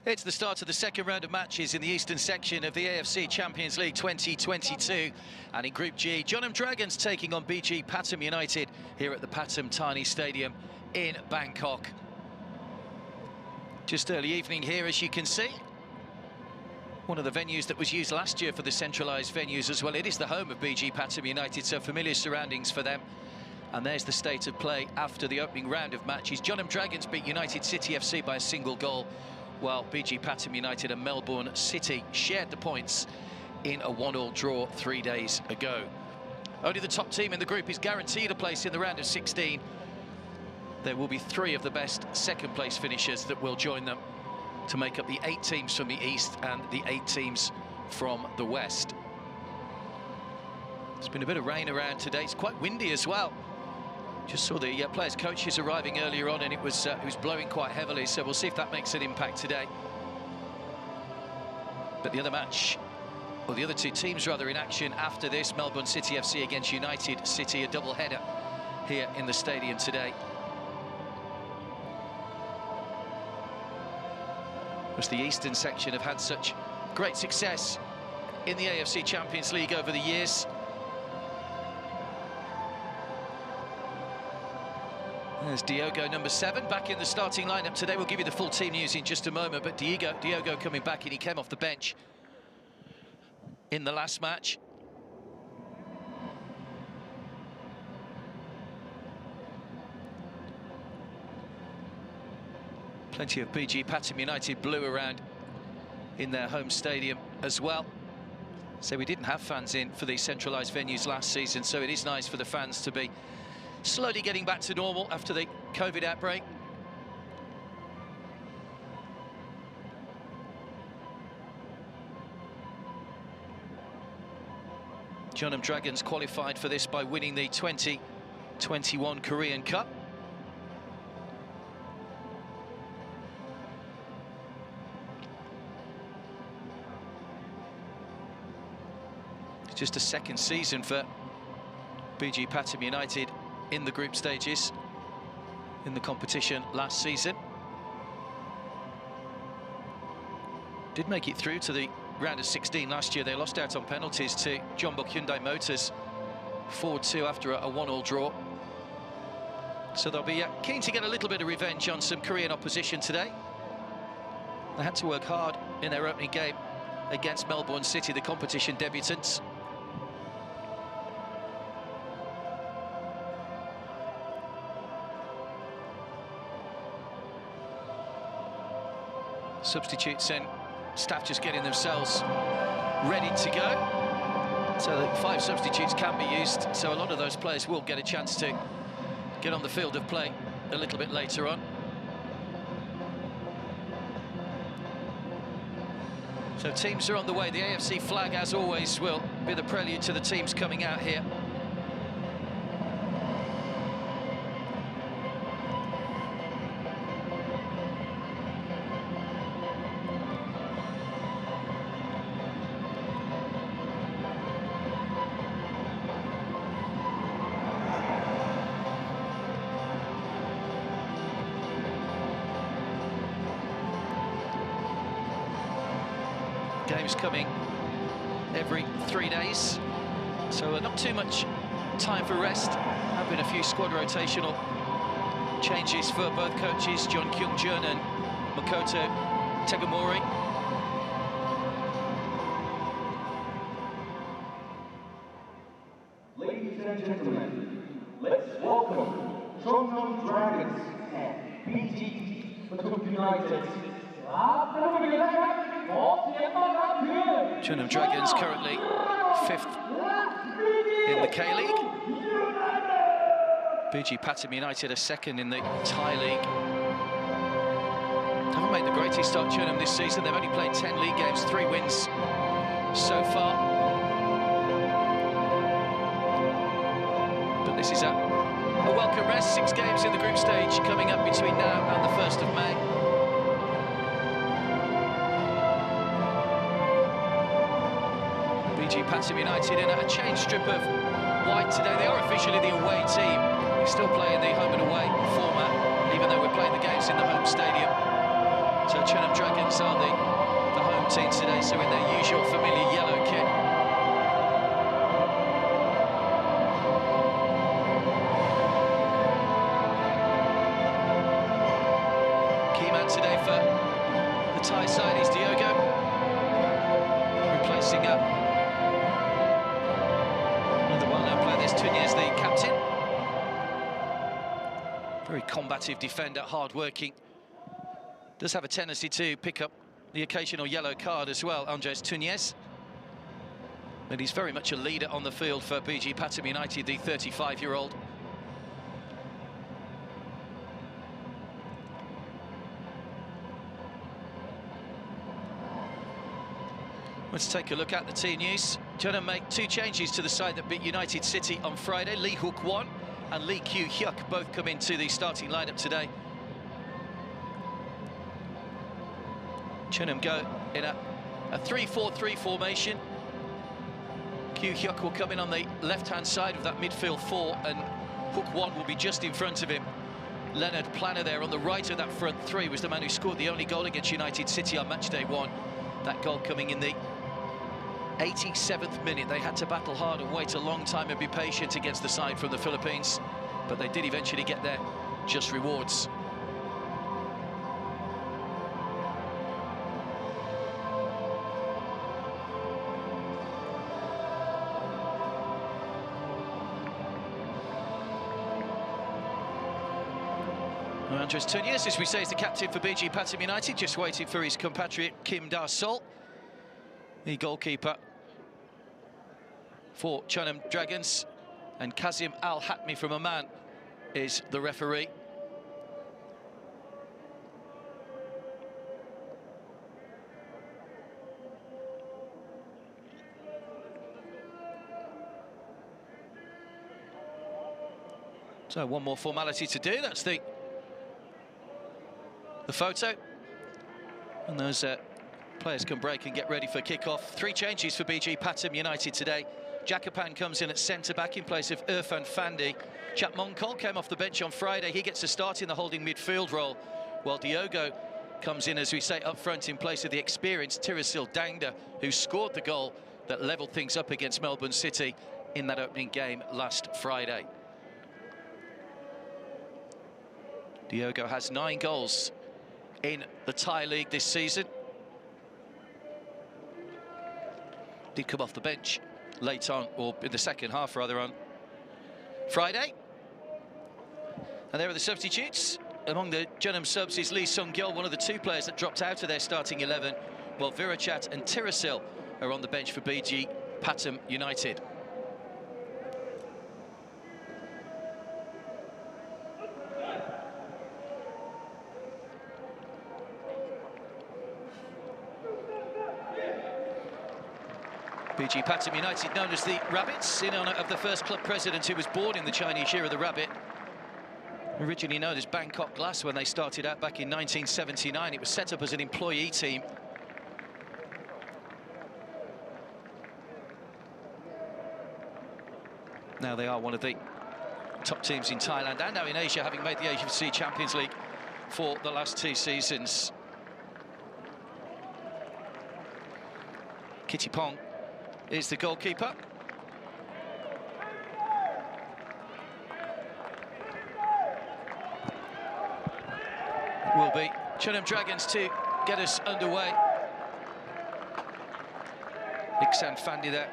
It's the start of the second round of matches in the eastern section of the AFC Champions League 2022. And in Group G, Jeonnam Dragons taking on BG Pathum United here at the Pathum Thani Stadium in Bangkok. Just early evening here, as you can see. One of the venues that was used last year for the centralised venues as well. It is the home of BG Pathum United, so familiar surroundings for them. And there's the state of play after the opening round of matches. Jeonnam Dragons beat United City FC by a single goal, while BG Pathum United and Melbourne City shared the points in a 1-1 draw 3 days ago. Only the top team in the group is guaranteed a place in the round of 16. There will be 3 of the best second-place finishers that will join them to make up the 8 teams from the east and the 8 teams from the west. There's been a bit of rain around today. It's quite windy as well. Just saw the players' coaches arriving earlier on, and it was blowing quite heavily, so we'll see if that makes an impact today. But the other match, or the other 2 teams rather, in action after this, Melbourne City FC against United City, a double-header here in the stadium today. As the eastern section have had such great success in the AFC Champions League over the years. There's Diogo, number 7, back in the starting lineup today. We'll give you the full team news in just a moment, but Diogo coming back, and he came off the bench in the last match. Plenty of BG Pathum United blue around in their home stadium as well. So we didn't have fans in for these centralised venues last season, so it is nice for the fans to be slowly getting back to normal after the COVID outbreak. Jeonnam Dragons qualified for this by winning the 2021 Korean Cup. It's just a second season for BG Pathum United in the group stages in the competition last season. Did make it through to the round of 16 last year. They lost out on penalties to Jeonnam Hyundai Motors 4-2 after a 1-1 draw. So they'll be keen to get a little bit of revenge on some Korean opposition today. They had to work hard in their opening game against Melbourne City, the competition debutants. Substitutes and staff just getting themselves ready to go. So 5 substitutes can be used, so a lot of those players will get a chance to get on the field of play a little bit later on. So teams are on the way. The AFC flag, as always, will be the prelude to the teams coming out here. Games coming every 3 days, so not too much time for rest. Have been a few squad rotational changes for both coaches, John Kyung-jun and Makoto Tegamori. Ladies and gentlemen, let's welcome Jeonnam Dragons and BG Pathum United. Jeonnam Dragons currently 5th in the K-League. BG Pathum United are 2nd in the Thai League. Haven't made the greatest start, Jeonnam, this season. They've only played 10 league games, 3 wins so far. But this is a welcome rest. 6 games in the group stage coming up between now and the 1st of May. BG Pathum United in a changed strip of white today. They are officially the away team. We still play in the home and away format, even though we're playing the games in the home stadium. So Jeonnam Dragons Dragons are the home team today, so in their usual familiar yellow kit. Key man today for the Thai side is Diogo, replacing another well-known player. There's Tunez, the captain. Very combative defender, hard-working. Does have a tendency to pick up the occasional yellow card as well, Andres Tunez. But he's very much a leader on the field for BG Pathum United, the 35-year-old. Let's take a look at the team news. Jeonnam make 2 changes to the side that beat United City on Friday. Lee Hook-won and Lee Kyu-hyuk both come into the starting lineup today. Jeonnam go in a 3-4-3 formation. Kyu-hyuk will come in on the left-hand side of that midfield 4, and Hook-won will be just in front of him. Leonard Planner there on the right of that front 3 was the man who scored the only goal against United City on match day 1. That goal coming in the 87th minute. They had to battle hard and wait a long time and be patient against the side from the Philippines, but they did eventually get their just rewards. Andres Tunez, as we say, is the captain for BG Pathum United, just waiting for his compatriot Kim Da-sol, the goalkeeper for Jeonnam Dragons, and Kazim Al-Hatmi from Oman is the referee. So one more formality to do, that's the photo, and those players can break and get ready for kick-off. 3 changes for BG Pathum United today. Jakapan comes in at centre-back in place of Irfan Fandi. Chap Mongkol came off the bench on Friday. He gets a start in the holding midfield role, while Diogo comes in, as we say, up front in place of the experienced Tirasil Dangda, who scored the goal that levelled things up against Melbourne City in that opening game last Friday. Diogo has 9 goals in the Thai League this season. Did come off the bench late on, or in the second half rather, on Friday. And there are the substitutes. Among the Jeonnam subs is Lee Sung-gyeol, one of the 2 players that dropped out of their starting 11, while Virachat and Tirasil are on the bench for BG Pathum United. BG Pathum United, known as the Rabbits, in honour of the first club president who was born in the Chinese Year of the Rabbit. Originally known as Bangkok Glass when they started out back in 1979. It was set up as an employee team. Now they are one of the top teams in Thailand and now in Asia, having made the AFC Champions League for the last 2 seasons. Kittipong is the goalkeeper. It will be Jeonnam Dragons to get us underway. Iksan Fandi there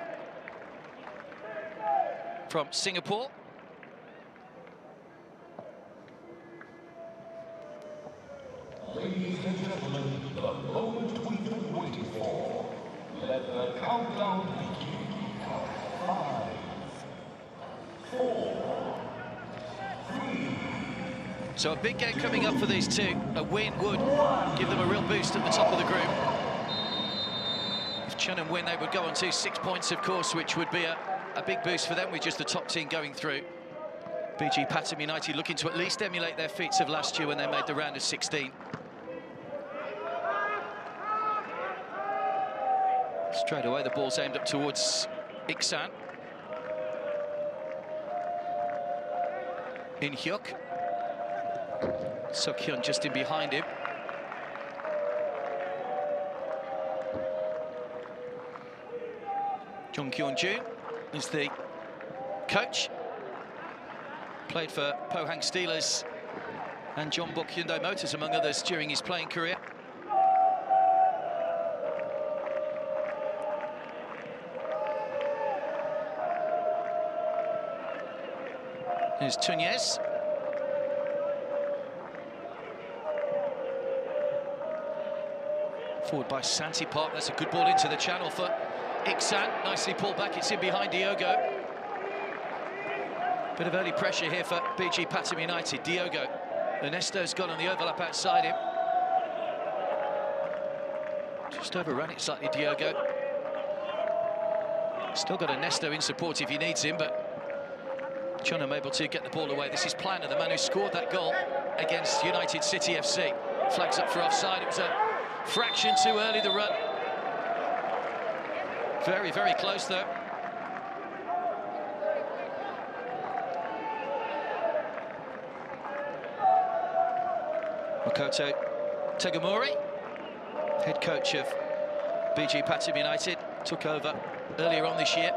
from Singapore. Ladies and gentlemen, the moment we've been waiting for. Let the countdown begin. 5, 4, 3. So a big game coming up for these 2. A win would give them a real boost at the top of the group. If Jeonnam win, they would go on to 6 points, of course, which would be a big boost for them with just the top team going through. BG Pathum United looking to at least emulate their feats of last year when they made the round of 16. Straight away, the ball's aimed up towards Iksan. In Hyuk. Sok-hyun just in behind him. Jung Kyun-jun is the coach. Played for Pohang Steelers and Jeonbuk Hyundai Motors, among others, during his playing career. Here's Tunez. Forward by Santipop. That's a good ball into the channel for Iksan. Nicely pulled back. It's in behind Diogo. Bit of early pressure here for BG Pathum United. Diogo. Ernesto's gone on the overlap outside him. Just overrun it slightly, Diogo. Still got Ernesto in support if he needs him, but Jeonnam able to get the ball away. This is Planner, the man who scored that goal against United City FC. Flags up for offside. It was a fraction too early, the run. Very, very close, though. Makoto Tegamori, head coach of BG Pathum United, took over earlier on this year.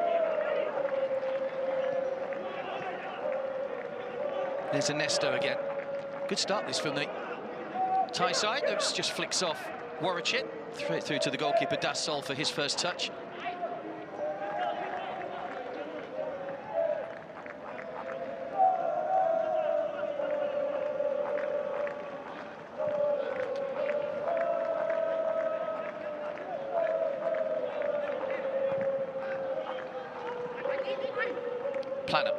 There's Ernesto again. Good start this from the Thai side. It just flicks off Warwick, straight through to the goalkeeper Dassol for his first touch. Planner.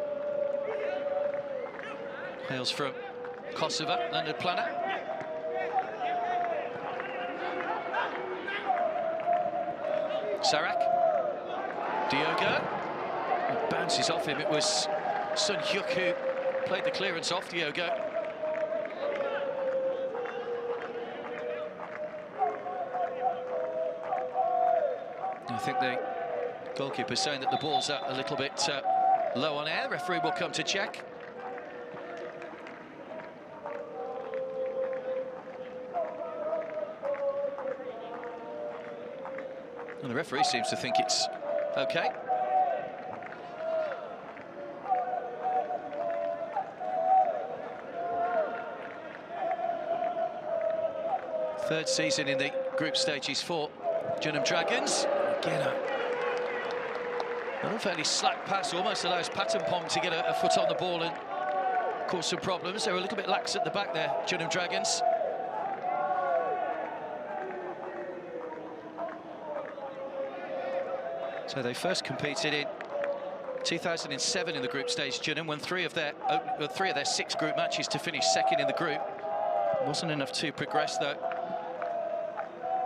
Hails from Kosovo, Leonard Planner. Sarak. Diogo. It bounces off him. It was Sun Hyuk who played the clearance off Diogo. I think the goalkeeper's saying that the ball's a little bit low on air. Referee will come to check. And the referee seems to think it's okay. Third season in the group stages for Jeonnam Dragons. Again, a fairly slack pass almost allows Pathum to get a foot on the ball and cause some problems. They're a little bit lax at the back there, Jeonnam Dragons. So they first competed in 2007 in the group stage, Jeonnam, won three of their 6 group matches to finish second in the group. Wasn't enough to progress, though.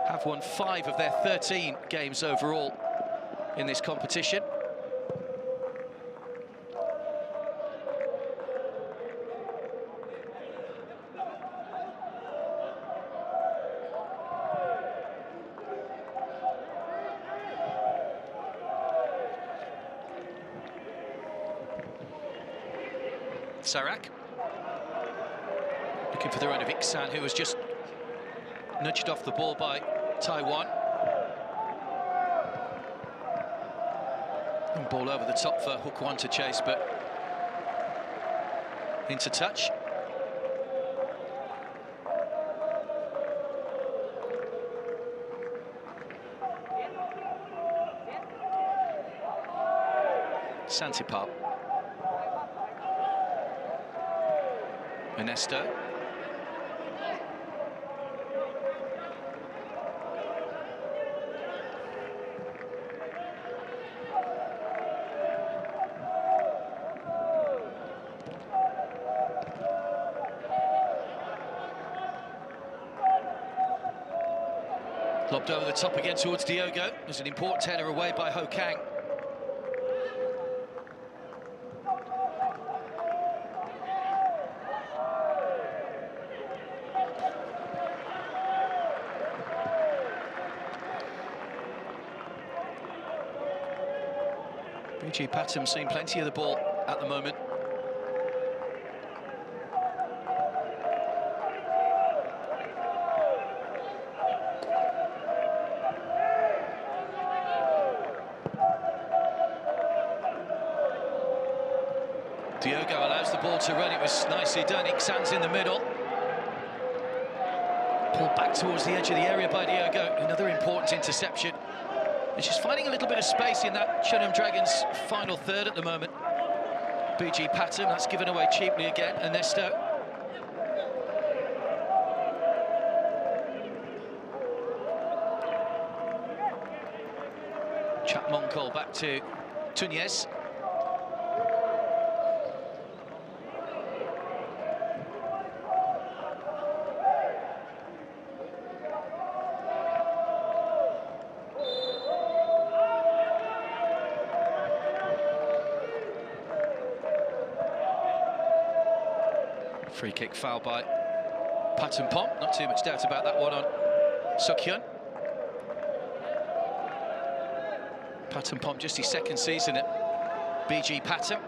Have won 5 of their 13 games overall in this competition. Sarak. Looking for the run of Iksan, who was just nudged off the ball by Taiwan. And ball over the top for Hukwan to chase, but into touch. Santipop. Ernesto. Lobbed over the top again towards Diogo. There's an important header away by Ho Kang. BG Pathum seen plenty of the ball at the moment. ball to run. It was nicely done. Iksan's in the middle. Pulled back towards the edge of the area by Diogo. Another important interception. And she's finding a little bit of space in that Jeonnam Dragons' final third at the moment. BG Pathum, that's given away cheaply again. Ernesto. Chapmonkol back to Tunez. Free kick foul by Pathum, not too much doubt about that one on Sukhyun. Pathum just his second season at BG Pathum.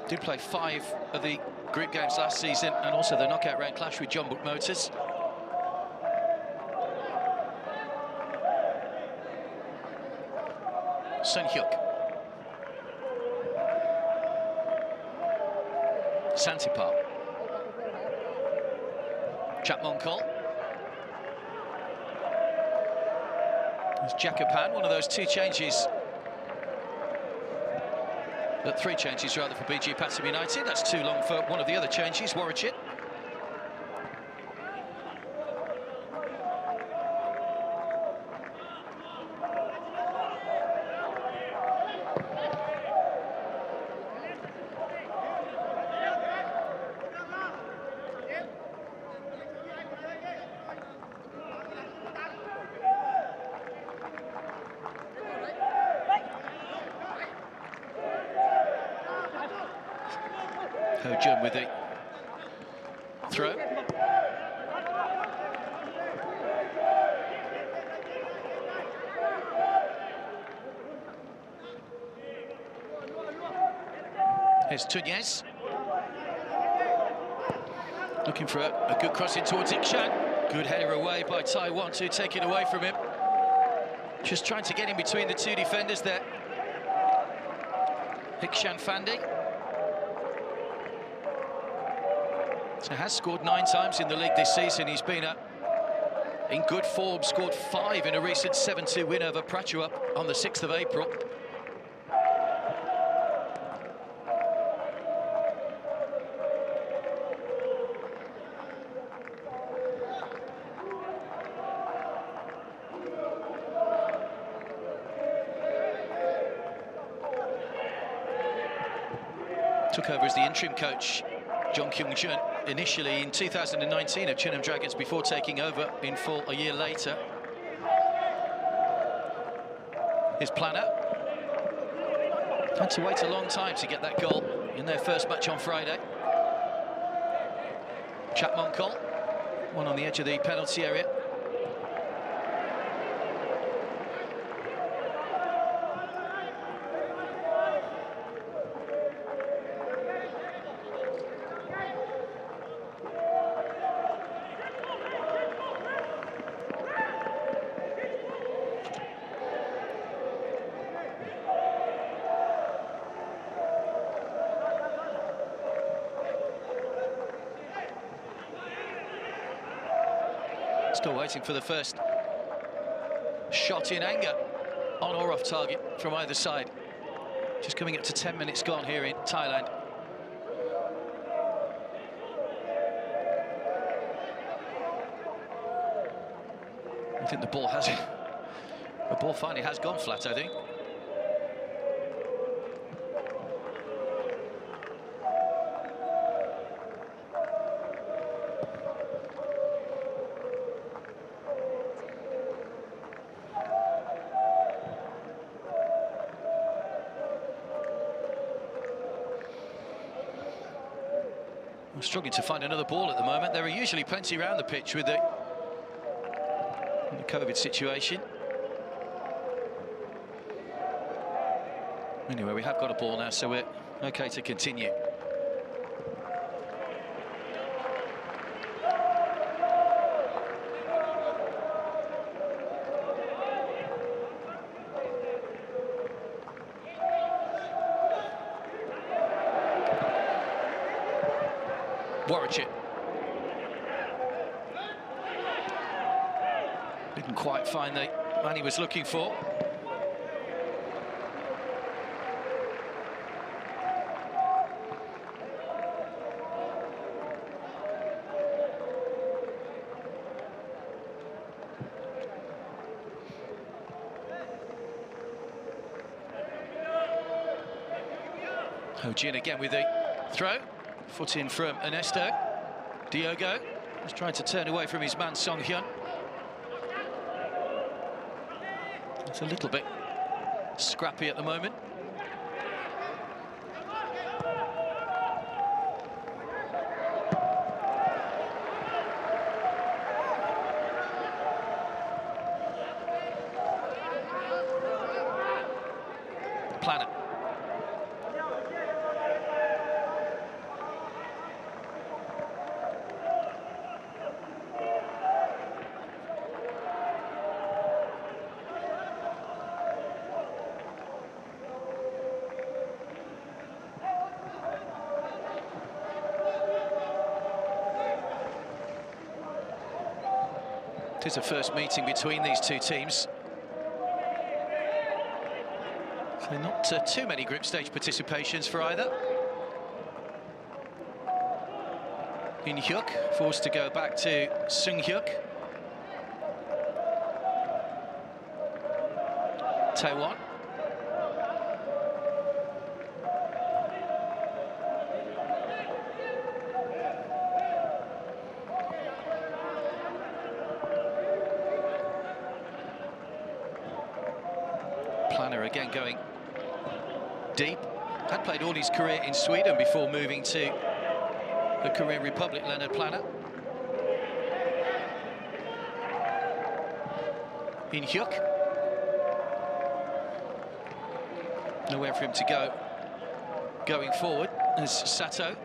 Did play 5 of the group games last season and also the knockout round clash with Jeonbuk Motors. Sun Hyuk. Santipal. Chapmonkol. There's Jakapan, one of those 2 changes. 3 changes rather for BG Pathum United. That's too long for one of the other changes, Warwichit. Jun with the throw. Here's Tunez. Looking for a good crossing towards Iksan. Good header away by Taiwan to take it away from him. Just trying to get in between the 2 defenders there. Iksan Fandi. So has scored 9 times in the league this season. He's been in good form, scored 5 in a recent 7-2 win over Prachuap on the 6th of April. Took over as the interim coach, Jong Kyung-jun, initially in 2019 of Jeonnam Dragons before taking over in full a year later. His planner had to wait a long time to get that goal in their first match on Friday. Chapmonkol, one on the edge of the penalty area. Still waiting for the first shot in anger, on or off target from either side. Just coming up to 10 minutes gone here in Thailand. I think the ball finally has gone flat, I think. I'm struggling to find another ball at the moment. There are usually plenty around the pitch with the COVID situation. Anyway, we have got a ball now, so we're okay to continue. Warwick. Didn't quite find the man he was looking for. Ho-Jin again with the throw. Foot in from Ernesto. Diogo was trying to turn away from his man Song-hyun. It's a little bit scrappy at the moment. Planner. It is a first meeting between these two teams. So not too many group stage participations for either. In-hyuk forced to go back to Sung-hyuk. Taewon. Planner again going deep. Had played all his career in Sweden before moving to the Korean Republic, Leonard Planner. In-hyuk. Nowhere for him to go going forward as Sato.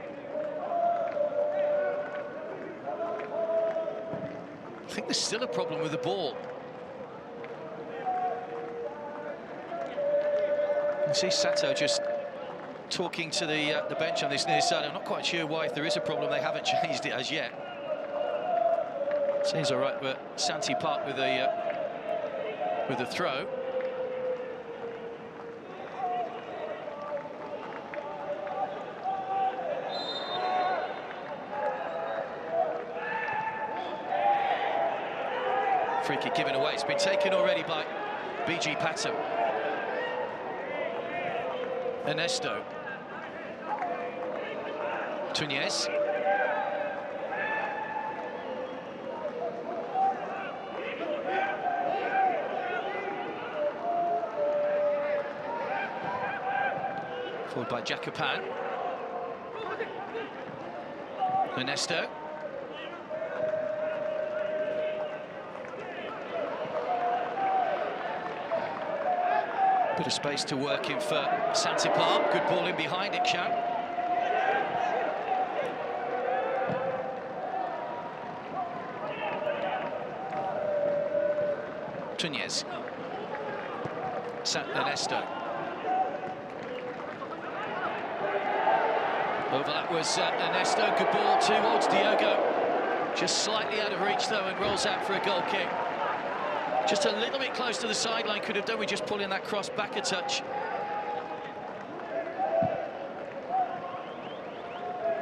I think there's still a problem with the ball. You see Sato just talking to the bench on this near side. I'm not quite sure why, if there is a problem, they haven't changed it as yet. Seems all right, but Santi Park with the throw. Free kick given away. It's been taken already by BG Pathum. Ernesto. Tunez. Forward by Jacopan. Ernesto. Bit of space to work in for Santipar. Good ball in behind it, Chan. Tunez. Ernesto. Overlap was Ernesto. Good ball towards Diogo. Just slightly out of reach, though, and rolls out for a goal kick. Just a little bit close to the sideline, could have done with just pulling that cross back a touch.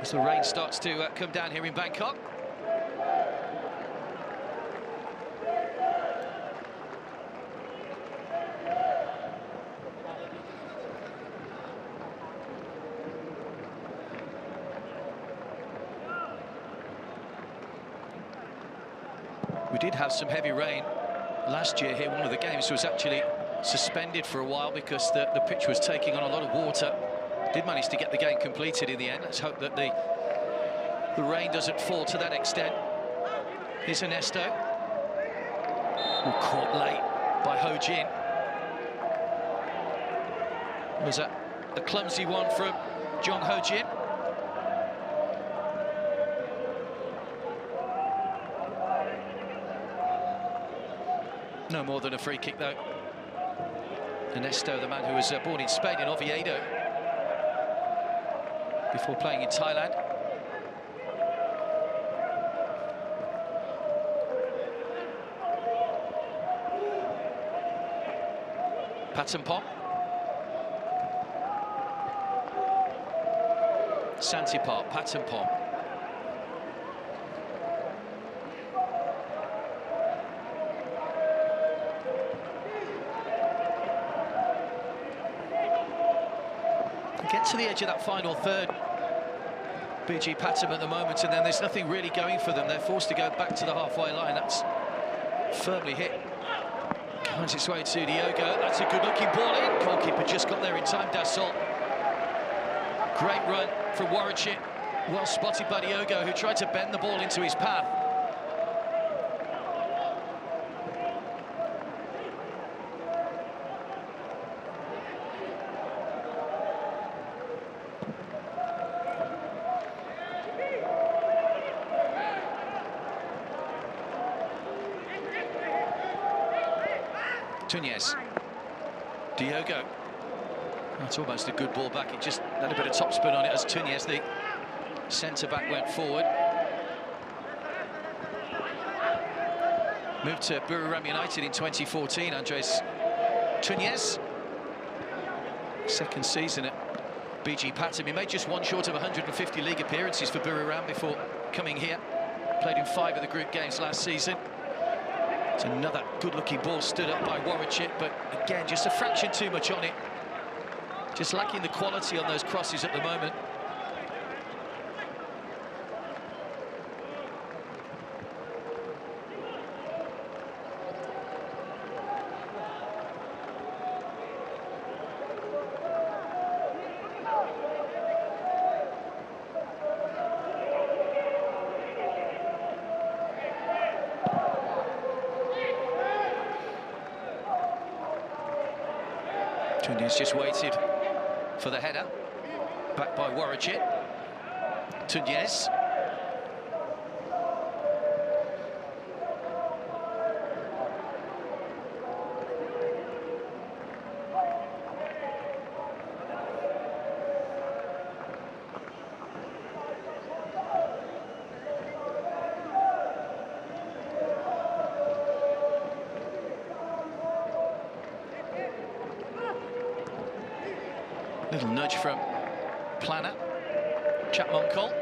As the rain starts to come down here in Bangkok. We did have some heavy rain last year here. One of the games was actually suspended for a while because the pitch was taking on a lot of water. Did manage to get the game completed in the end. Let's hope that the rain doesn't fall to that extent. Here's Ernesto. Caught late by Ho-Jin. Was that a clumsy one from Jong Ho-Jin? No more than a free kick, though. Ernesto, the man who was born in Spain, in Oviedo, before playing in Thailand. Pathum. Santipar, Pathum. Get to the edge of that final third, BG Pathum at the moment, and then there's nothing really going for them. They're forced to go back to the halfway line. That's firmly hit. Finds its way to Diogo. That's a good-looking ball in. Goalkeeper just got there in time, Dassault. Great run from Warwickshire. Well spotted by Diogo, who tried to bend the ball into his path. Túñez. Diogo. That's almost a good ball back. It just had a bit of topspin on it as Túñez, the centre-back, went forward. Moved to Buriram United in 2014, Andres Túñez. Second season at BG Pathum. He made just one short of 150 league appearances for Buriram before coming here. Played in 5 of the group games last season. It's another good-looking ball stood up by Warwickshire, but again, just a fraction too much on it. Just lacking the quality on those crosses at the moment. Túñez just waited for the header, back by Warwickshire. Túñez. Little nudge from Planner. Chapman-Cole.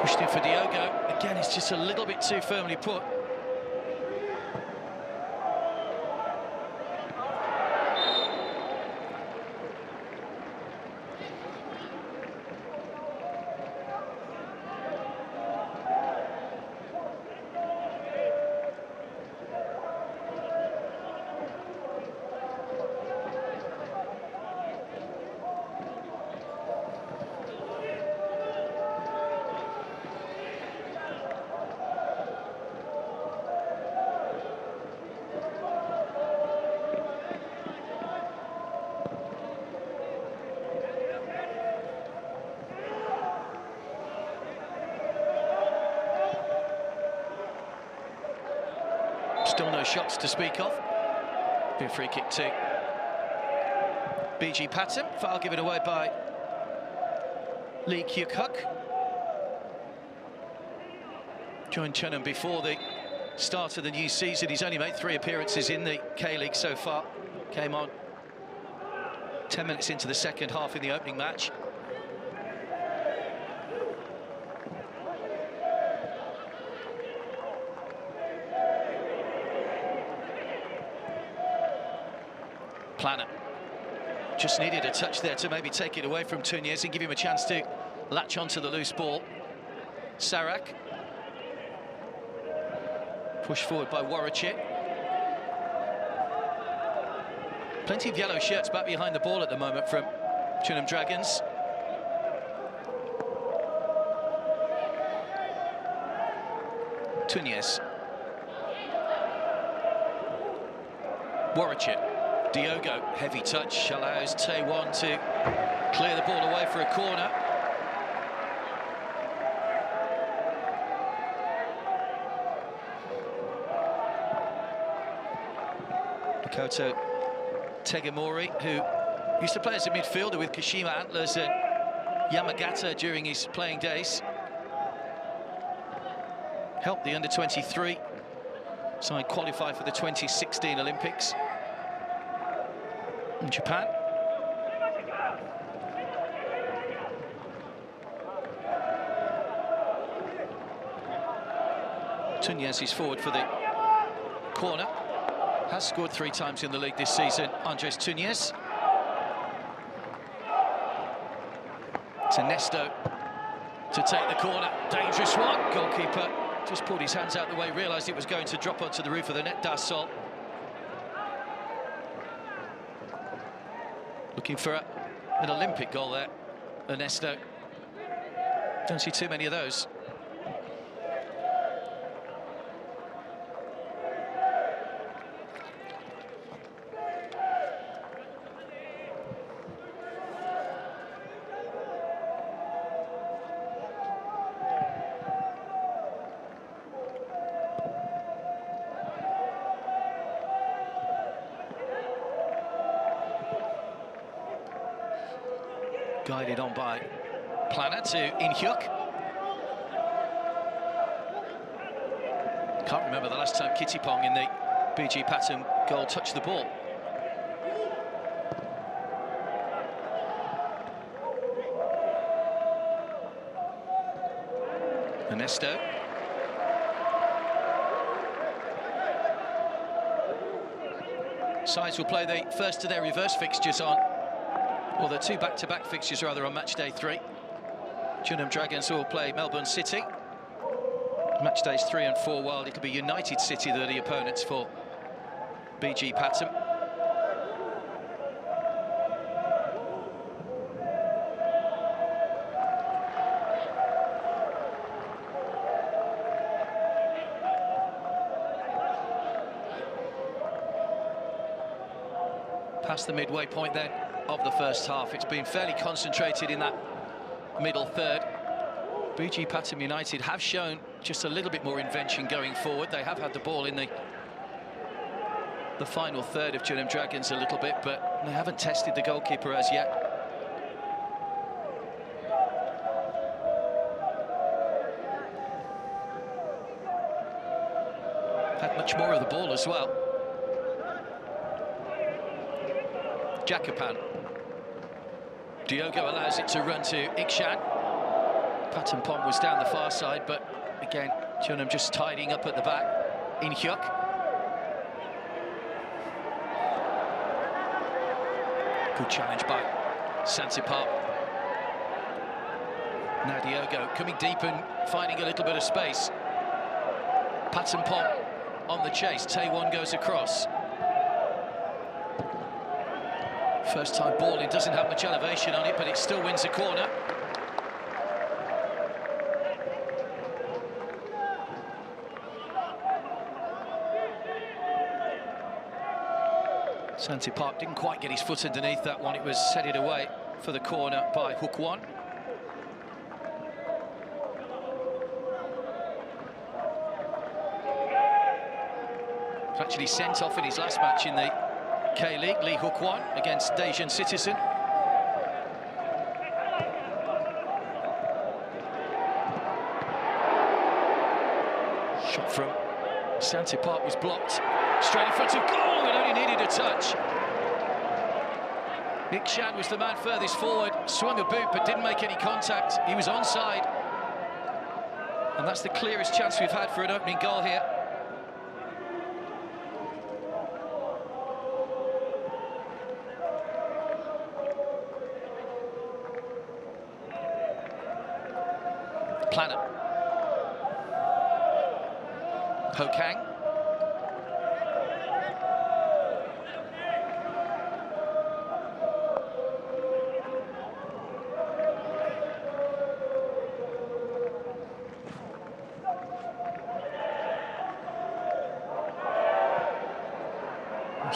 Pushed in for Diogo. Again, it's just a little bit too firmly put. Still no shots to speak of. Be a free kick to BG Pathum. Foul given away by Lee Kyuk-huk. Joined Jeonnam before the start of the new season. He's only made 3 appearances in the K-League so far. Came on 10 minutes into the second half in the opening match. Planner just needed a touch there to maybe take it away from Túñez and give him a chance to latch onto the loose ball. Sarak. Pushed forward by Warwickshire. Plenty of yellow shirts back behind the ball at the moment from Jeonnam Dragons. Túñez. Warwickshire. Diogo, heavy touch, allows Taewon to clear the ball away for a corner. Makoto Tegamori, who used to play as a midfielder with Kashima Antlers and Yamagata during his playing days. helped the under-23 side qualify for the 2016 Olympics in Japan. Tunez is forward for the corner. Has scored 3 times in the league this season, Andres Tunez. To Nesto to take the corner. Dangerous one. Goalkeeper just pulled his hands out the way, realised it was going to drop onto the roof of the net. Dassol looking for an Olympic goal there. Ernesto. Don't see too many of those. Guided on by Planner to In-hyuk. Can't remember the last time Kittipong in the BG Pathum goal touched the ball. Ernesto. Sides will play the first of their reverse fixtures on, or the 2 back-to-back fixtures rather, on match day 3. Jeonnam Dragons will play Melbourne City. Match days 3 and 4, while it'll be United City that are the opponents for BG Pathum. Past the midway point then of the first half. It's been fairly concentrated in that middle third. BG Pathum United have shown just a little bit more invention going forward. They have had the ball in the final third of Jeonnam Dragons a little bit, but they haven't tested the goalkeeper as yet. Had much more of the ball as well. Jakapan. Diogo allows it to run to Ikshan. Pathum was down the far side, but again, Jeonnam just tidying up at the back. In-hyuk. Good challenge by Santipap. Now Diogo coming deep and finding a little bit of space. Pathum on the chase. Taewon goes across. First time ball, it doesn't have much elevation on it, but it still wins a corner. Santipap didn't quite get his foot underneath that one. It was headed away for the corner by Hook-won. Actually sent off in his last match in the K-League, Lee Hook-won against Daejeon Citizen. Shot from Santipap was blocked. Straight in front of goal, it only needed a touch. Ikshan was the man furthest forward, swung a boot but didn't make any contact. He was onside. And that's the clearest chance we've had for an opening goal here. Planner. Ho-Kang.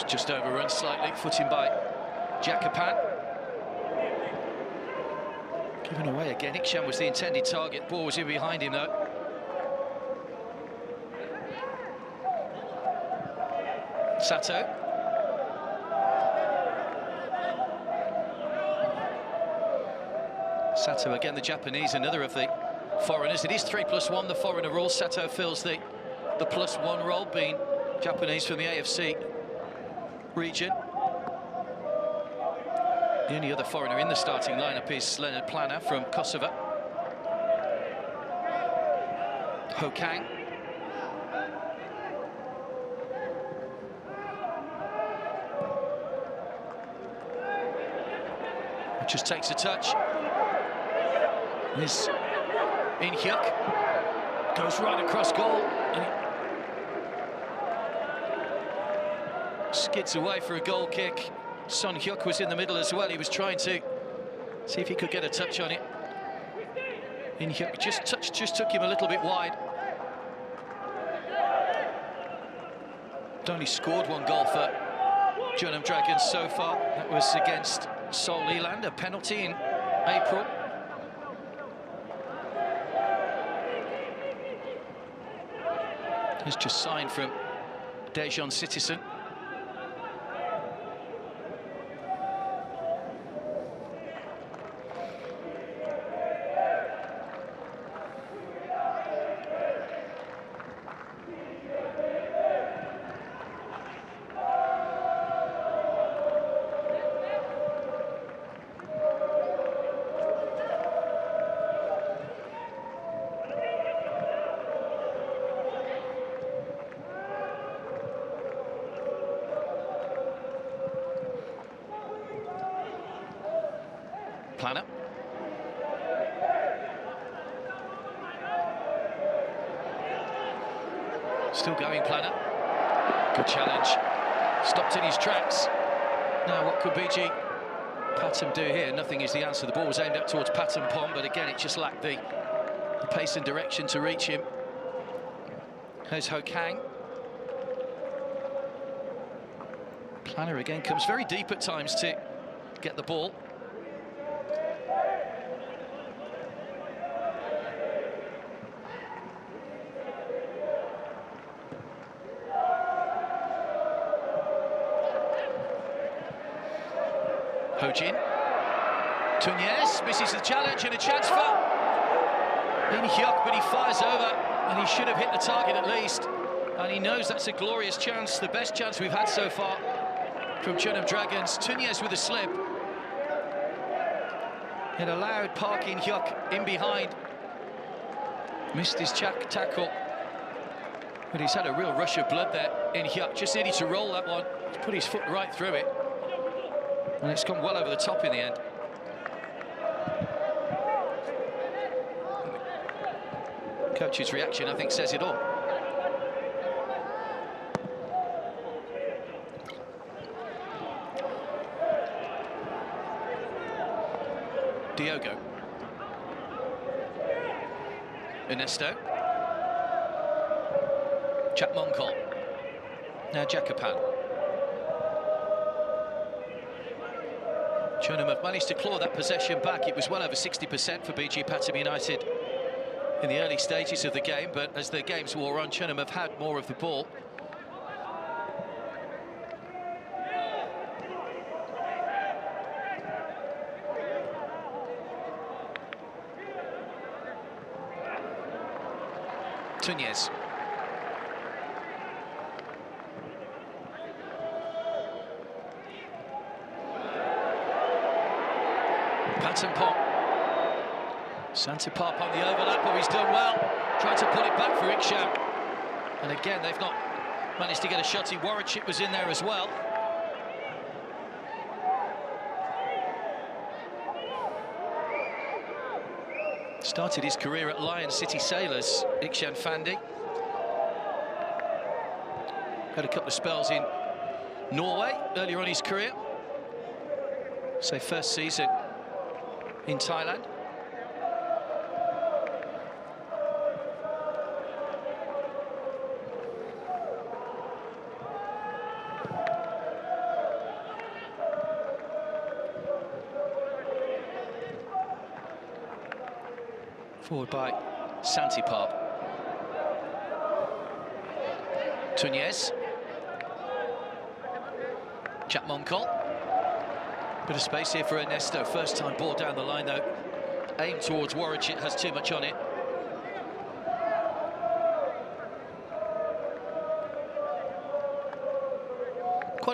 Just overrun slightly, footing by Jakapan. Given away again. Ikshan was the intended target. Ball was in behind him though. Sato. Sato again, the Japanese, another of the foreigners. It is 3+1, the foreigner rule. Sato fills the +1 role, being Japanese from the AFC region. The only other foreigner in the starting lineup is Leonard Plana from Kosovo. Ho Kang. Just takes a touch. This In Hyuk goes right across goal and it skids away for a goal kick. Son Hyuk was in the middle as well. He was trying to see if he could get a touch on it. In Hyuk just took him a little bit wide. Only scored one goal for Jeonnam Dragons so far. That was against Seoul Leland, a penalty in April. It's just signed from Daejeon Citizen. Planner. Still going, Planner. Good challenge. Stopped in his tracks. Now, what could BG Pathum do here? Nothing is the answer. The ball was aimed up towards Pathum Pom, but again, it just lacked the pace and direction to reach him. There's Ho Kang. Planner again comes very deep at times to get the ball. Ho-Jin. Tunez misses the challenge and a chance for In Hyuk, but he fires over and he should have hit the target at least. And he knows that's a glorious chance, the best chance we've had so far from Jeonnam Dragons. Tunez with a slip. It allowed Park In Hyuk in behind. Missed his tackle. But he's had a real rush of blood there. In Hyuk just needed to roll that one. He's put his foot right through it. And it's gone well over the top in the end. Coach's reaction, I think, says it all. Diogo. Ernesto. Chapmonkol. Now Jakapan. Jeonnam have managed to claw that possession back. It was well over 60% for BG Pathum United in the early stages of the game, but as the games wore on, Jeonnam have had more of the ball. Tunez. Pathum Pom. Santipop on the overlap, but he's done well. Tried to pull it back for Iksham. And again, they've not managed to get a shot. Warwickshire was in there as well. Started his career at Lion City Sailors, Iksham Fandi. Had a couple of spells in Norway earlier on in his career. So first season in Thailand. Forward by Santipop. Tunez. Chapmonkol. Bit of space here for Ernesto. First time ball down the line though. Aimed towards Warwickshire, has too much on it.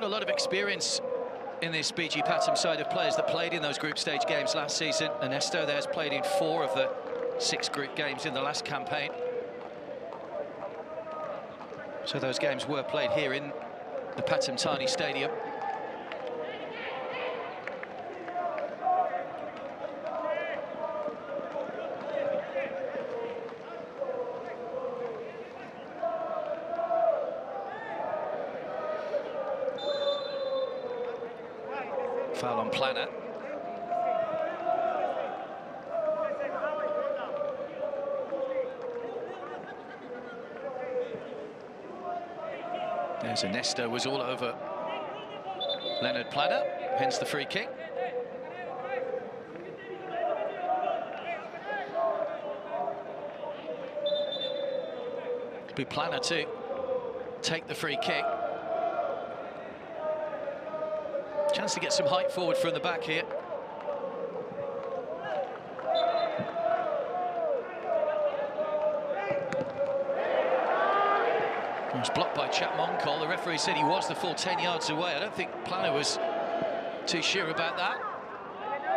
got a lot of experience in this BG Pathum side of players that played in those group stage games last season. Ernesto there's played in 4 of the 6 group games in the last campaign. So those games were played here in the Pathum Thani Stadium. Foul on Planner. There's Ernesto, was all over Leonard Planner, hence the free kick. It'll be Planner to take the free kick. Chance to get some height forward from the back here. It was blocked by Chapmonkol. The referee said he was the full 10 yards away. I don't think Planner was too sure about that.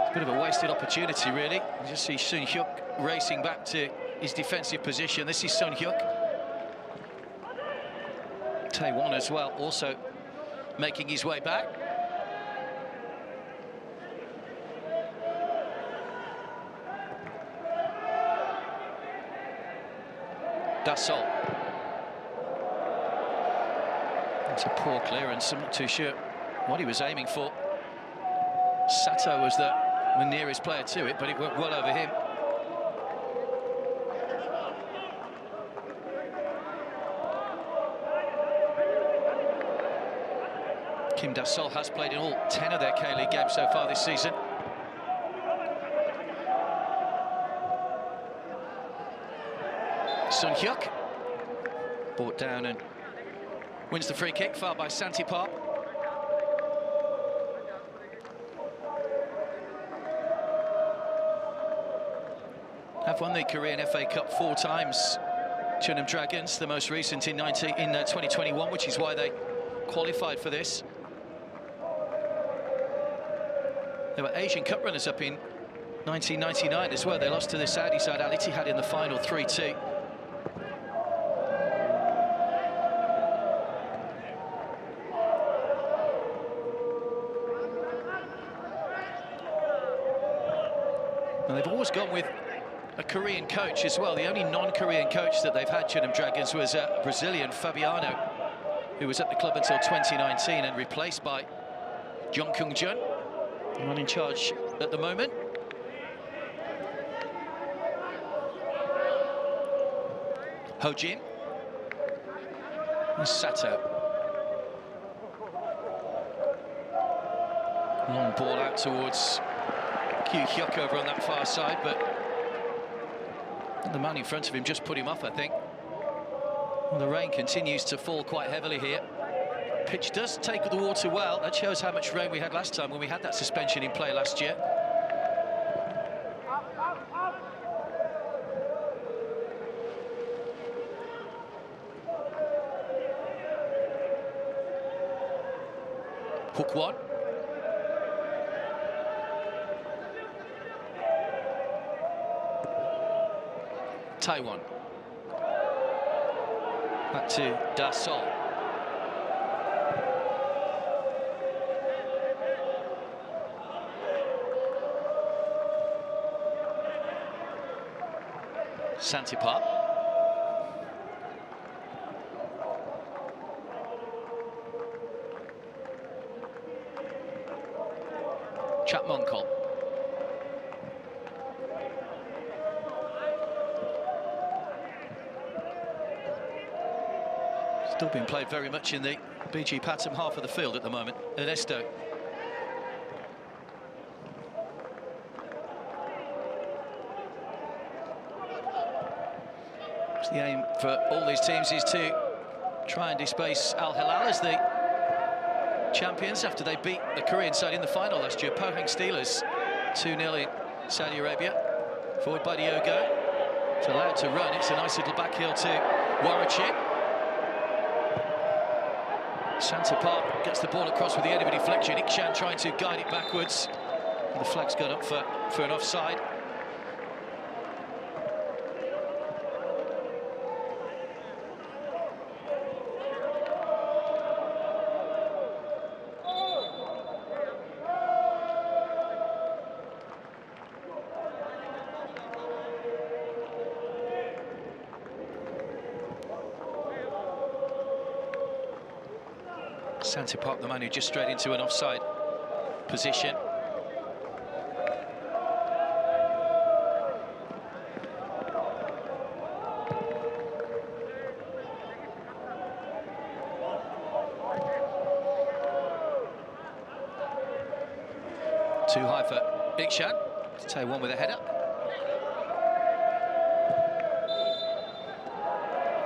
It's a bit of a wasted opportunity, really. You just see Sun Hyuk racing back to his defensive position. This is Sun Hyuk. Taewon as well, also making his way back. Dasol. That's a poor clearance. I'm not too sure what he was aiming for. Sato was the nearest player to it, but it went well over him. Kim Dasol has played in all 10 of their K-League games so far this season. Sun Hyuk brought down and wins the free kick, fouled by Santipar. Have won the Korean FA Cup 4 times, Jeonnam Dragons, the most recent in 2021, which is why they qualified for this. They were Asian Cup runners-up in 1999 as well. They lost to the Saudi side, Al Ittihad, in the final 3-2. And they've always gone with a Korean coach as well. The only non-Korean coach that they've had, Jeonnam Dragons, was Brazilian Fabiano, who was at the club until 2019 and replaced by Jong Kyung-jun, the one in charge at the moment. Ho-jin. And Sato. Long ball out towards Kyu Hyuk over on that far side, but the man in front of him just put him off, I think. Well, the rain continues to fall quite heavily here. Pitch does take the water well. That shows how much rain we had last time when we had that suspension in play last year. Hook one. Taewon. Back to Dasol. Santipar. Chapmonkol. Still being played very much in the BG Pathum half of the field at the moment. Ernesto. The aim for all these teams is to try and displace Al Hilal as the champions after they beat the Korean side in the final last year. Pohang Steelers 2-0 in Saudi Arabia. Forward by Diogo. It's allowed to run. It's a nice little back heel to Warachik. Santa Park gets the ball across with the end of a deflection. Ikshan trying to guide it backwards. And the flag's gone up for an offside. Santa Park, the man who just strayed into an offside position. Too high for Ikshan. Tay one with a header.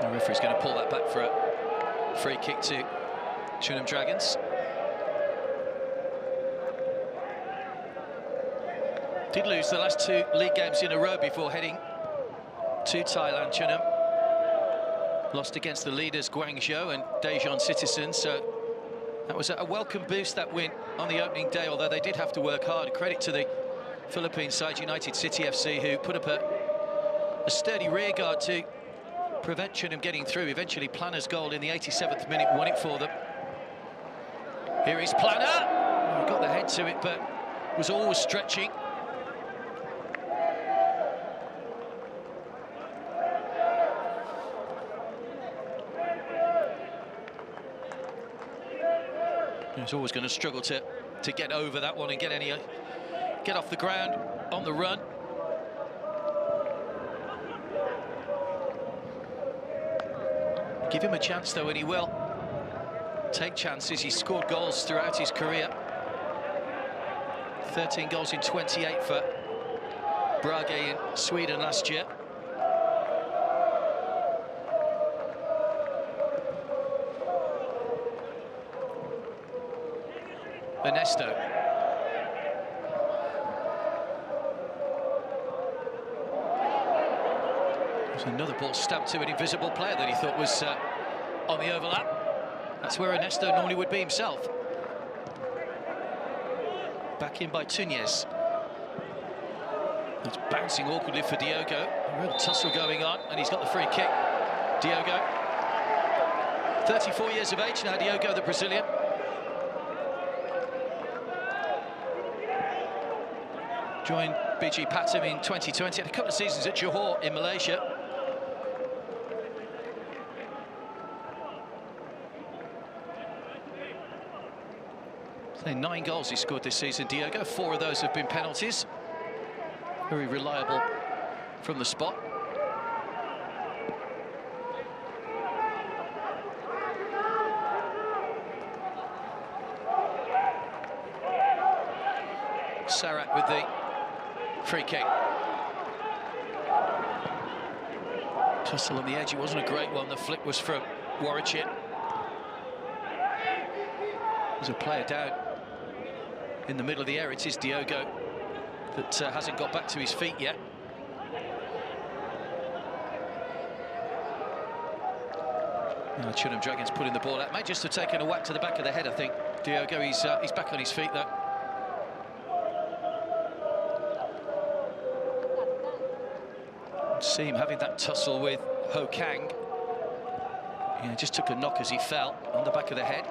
The referee's going to pull that back for a free kick to Jeonnam Dragons. Did lose the last 2 league games in a row before heading to Thailand. Jeonnam lost against the leaders Guangzhou and Daejeon Citizens, so that was a welcome boost, that win on the opening day, although they did have to work hard. Credit to the Philippine side, United City FC, who put up a sturdy rearguard to prevent Jeonnam getting through. Eventually Planner's goal in the 87th minute won it for them. Here is Planner. Oh, he got the head to it, but was always stretching. He's always going to struggle to get over that one and get off the ground on the run. Give him a chance though, and he will take chances. He's scored goals throughout his career. 13 goals in 28 for Brage in Sweden last year. Ernesto. There's another ball stabbed to an invisible player that he thought was on the overlap. That's where Ernesto normally would be himself. Back in by Túñez. It's bouncing awkwardly for Diogo. A real tussle going on, and he's got the free kick. Diogo. 34 years of age now, Diogo, the Brazilian. Joined BG Pathum in 2020, had a couple of seasons at Johor in Malaysia. So 9 goals he scored this season, Diogo. 4 of those have been penalties. Very reliable from the spot. Sarat with the free kick. Tussle on the edge, it wasn't a great one. The flick was from Warwick. There's a player down in the middle of the area. It is Diogo that hasn't got back to his feet yet. Now Jeonnam Dragons putting the ball out. Might just have taken a whack to the back of the head, I think. Diogo, he's back on his feet though. See him having that tussle with Ho Kang. Yeah, just took a knock as he fell on the back of the head.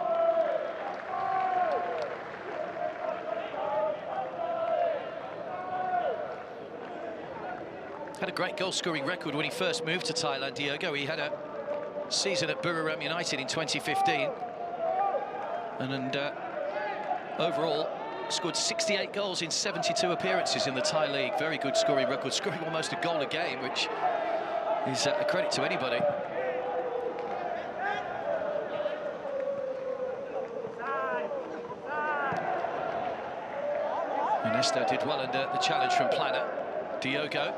Had a great goal-scoring record when he first moved to Thailand, Diogo. He had a season at Buriram United in 2015. And overall, scored 68 goals in 72 appearances in the Thai League. Very good scoring record, scoring almost a goal a game, which is a credit to anybody. Ernesto did well under the challenge from Planner. Diogo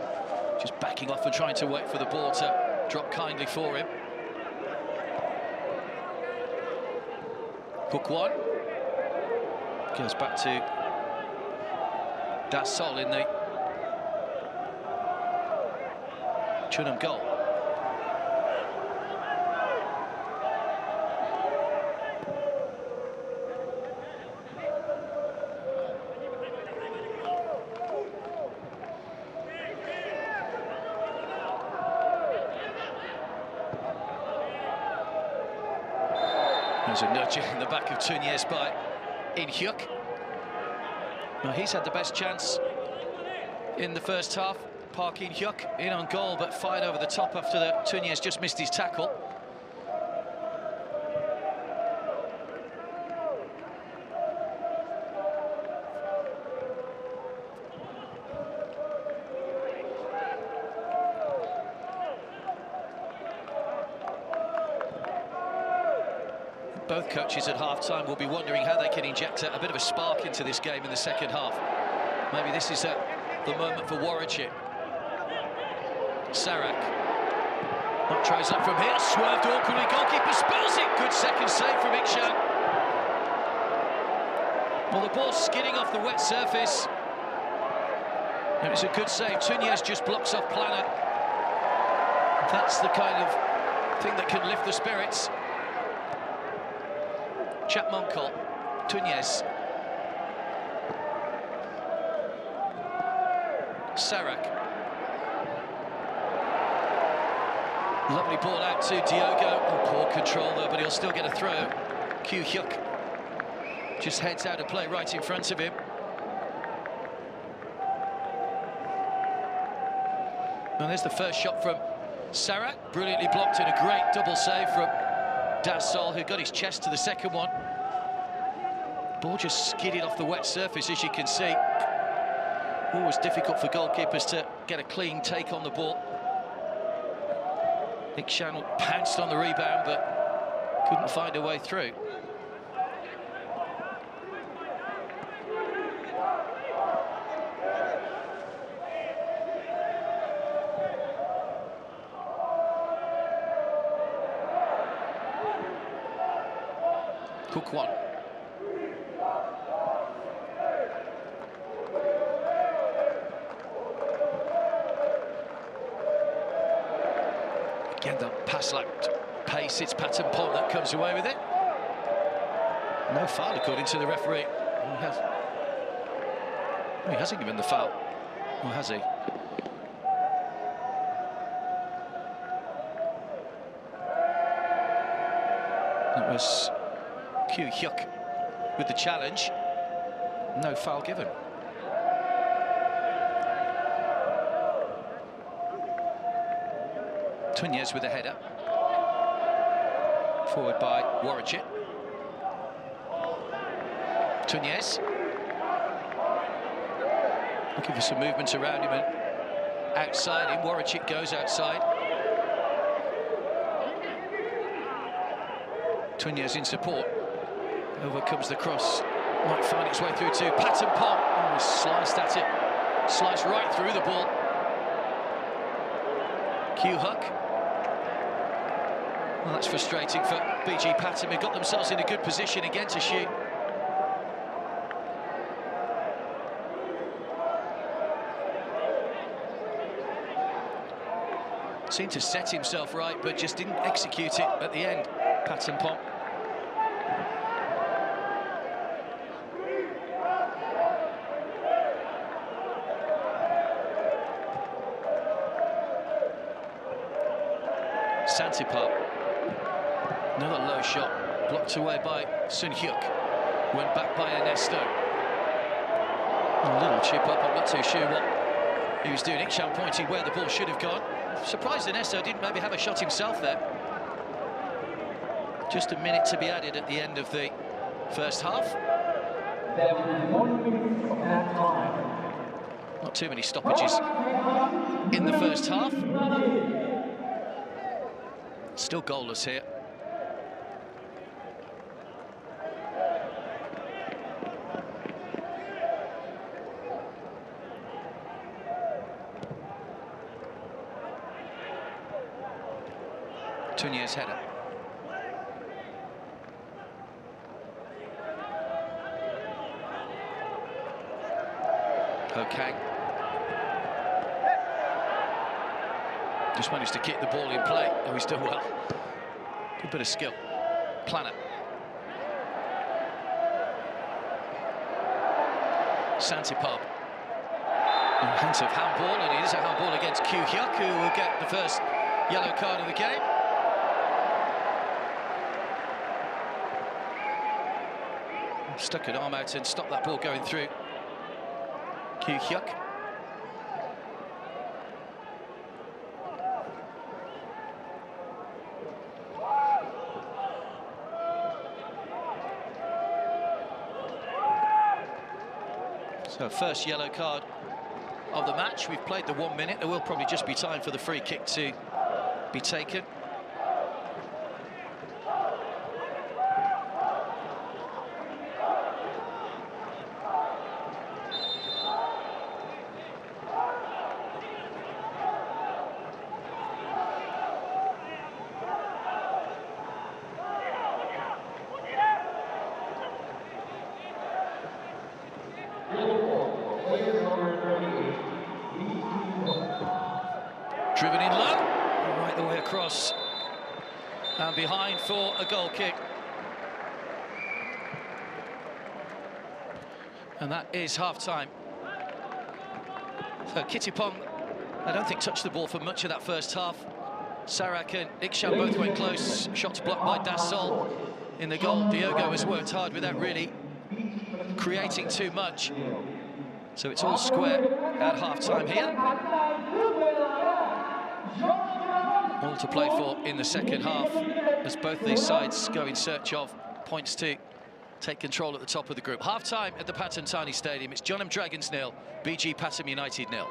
just backing off and trying to wait for the ball to drop kindly for him. Hook one. Goes back to Dassol in the Jeonnam goal. There's a nudge in the back of Tuniez by In Hyuk. Now, he's had the best chance in the first half. Park In Hyuk in on goal, but fired over the top after the Tuniez just missed his tackle. Both coaches at half-time will be wondering how they can inject a bit of a spark into this game in the second half. Maybe this is the moment for Warwickshire. Sarak. Not tries up from here, swerved awkwardly, goalkeeper spills it. Good second save from Ikshan. Well, the ball's skidding off the wet surface. It was a good save. Tuniez just blocks off Planner. That's the kind of thing that can lift the spirits. Chapmonkol, Tuniez. Sarak. Lovely ball out to Diogo. Oh, poor control there, but he'll still get a throw. Kyu Hyuk just heads out of play right in front of him. And there's the first shot from Sarak, brilliantly blocked in a great double save from Dassol, who got his chest to the second one. Ball just skidded off the wet surface, as you can see. Always difficult for goalkeepers to get a clean take on the ball. Ikshan pounced on the rebound, but couldn't find a way through. Kukwan. Again, the pass lacked pace. It's Pathum that comes away with it. No foul, according to the referee. He hasn't given the foul. Or has he? It was Kyu Hyuk with the challenge. No foul given. Tuniez with a header. Forward by Warwickshire. Tuniez. Looking for some movement around him and outside him. Warwickshire goes outside. Tuniez in support. Over comes the cross. Might find its way through to Pathum. Oh, sliced at it. Sliced right through the ball. Kyu Hyuk. Well, that's frustrating for BG Pathum, who got themselves in a good position again to shoot. Seemed to set himself right, but just didn't execute it at the end. Pathum. Santipap. Another low shot, blocked away by Sun Hyuk. Went back by Ernesto. A little chip up, I'm not too sure what he was doing. Ikshan pointing where the ball should have gone. Surprised Ernesto didn't maybe have a shot himself there. Just a minute to be added at the end of the first half. There will be 1 minute of that time. Not too many stoppages in the first half. Still goalless here. Tuniez header. Hokang. Just managed to keep the ball in play. Oh, he's done well. Good bit of skill. Planner. Santipap. A hint of handball, and it is a handball against Kyu Hyuk, who will get the first yellow card of the game. Stuck an arm out and stopped that ball going through. Kyu Hyuk. So first yellow card of the match. We've played the 1 minute. There will probably just be time for the free kick to be taken. Driven in low, right the way across, and behind for a goal kick. And that is half-time. So Kittipong, I don't think touched the ball for much of that first half. Sarak and Iksham both went close. Shots blocked by Dassol in the goal. Diogo has worked hard without really creating too much. So it's all square at half-time here. All to play for in the second half, as both these sides go in search of points to take control at the top of the group. Half-time at the Pathum Thani Stadium. It's Jeonnam Dragons 0, BG Pathum United 0.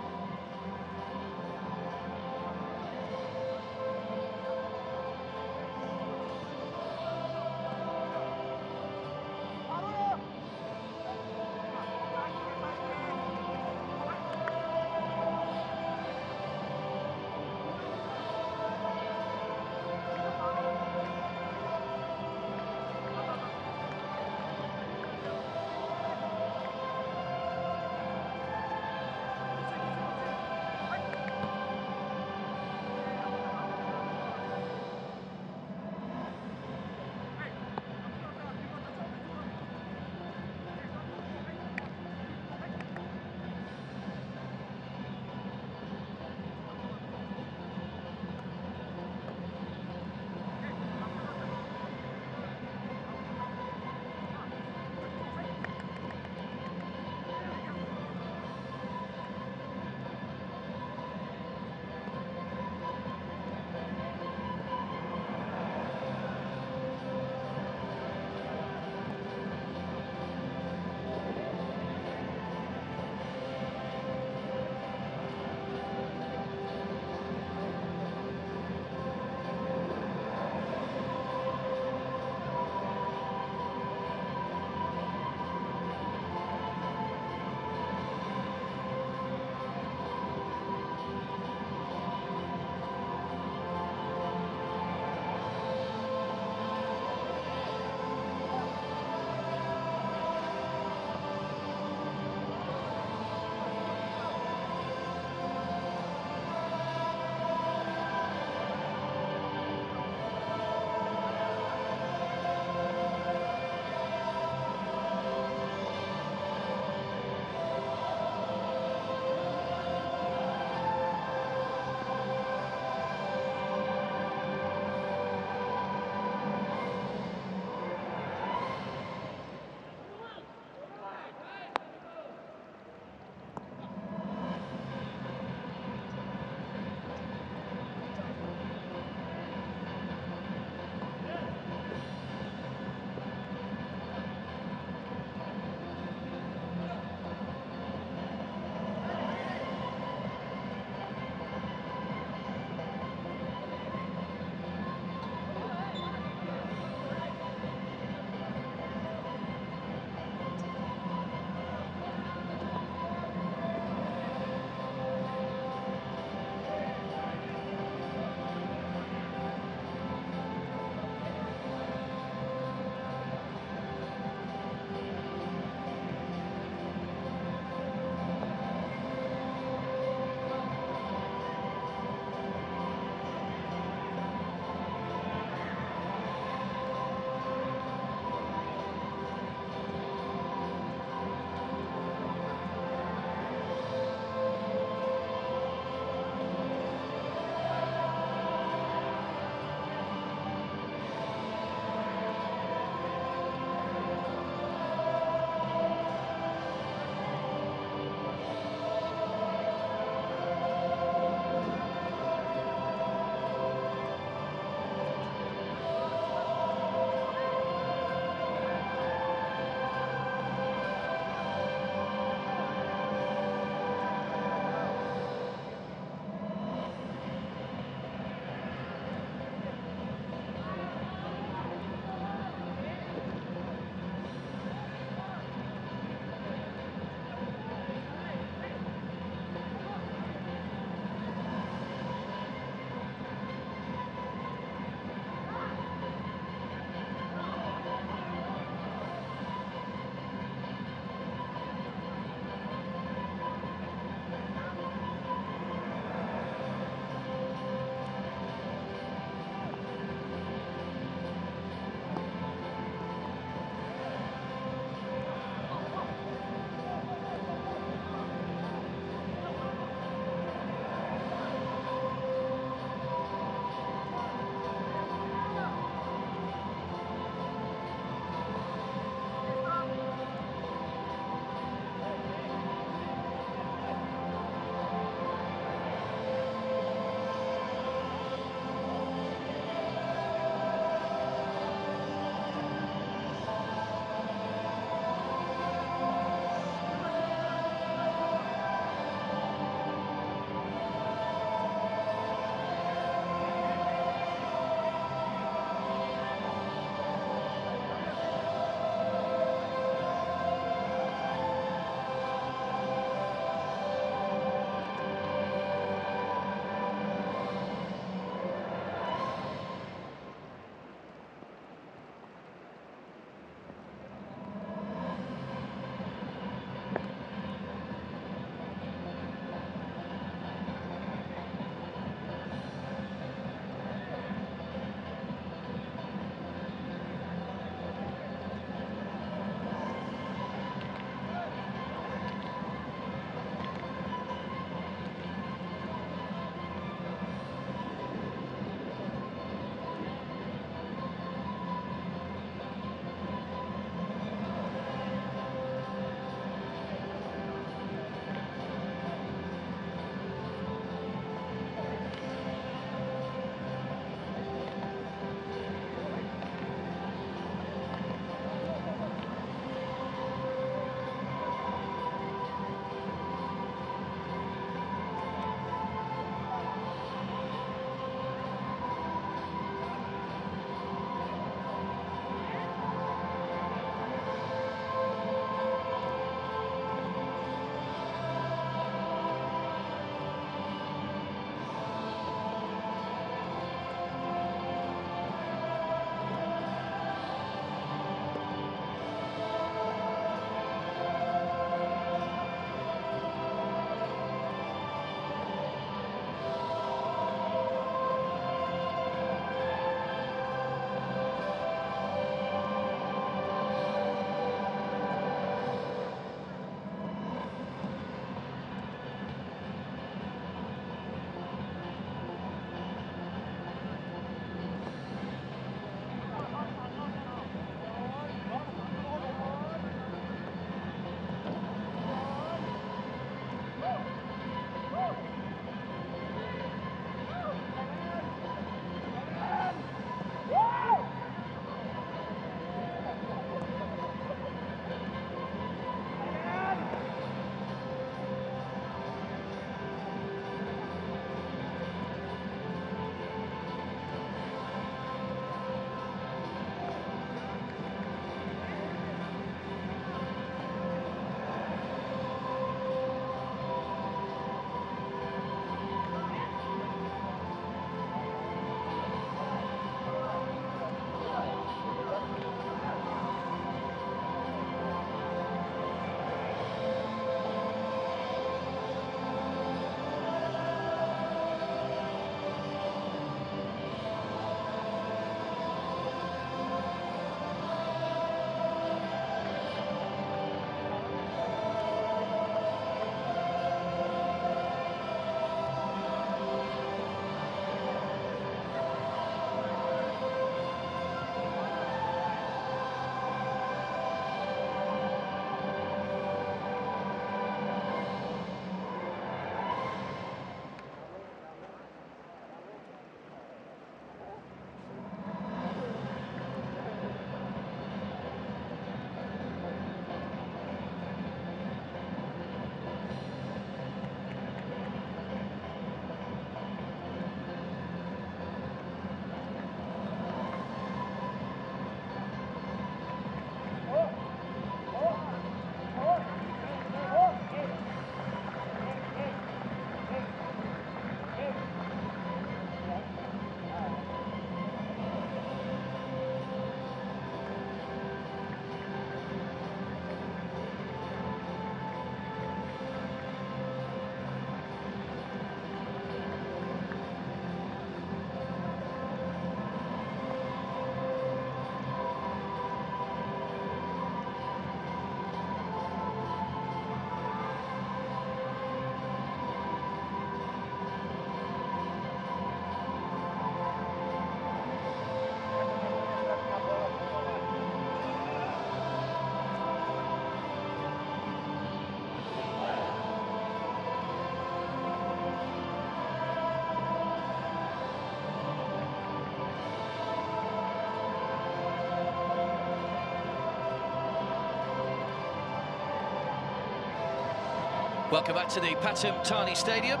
Welcome back to the Pathum Thani Stadium.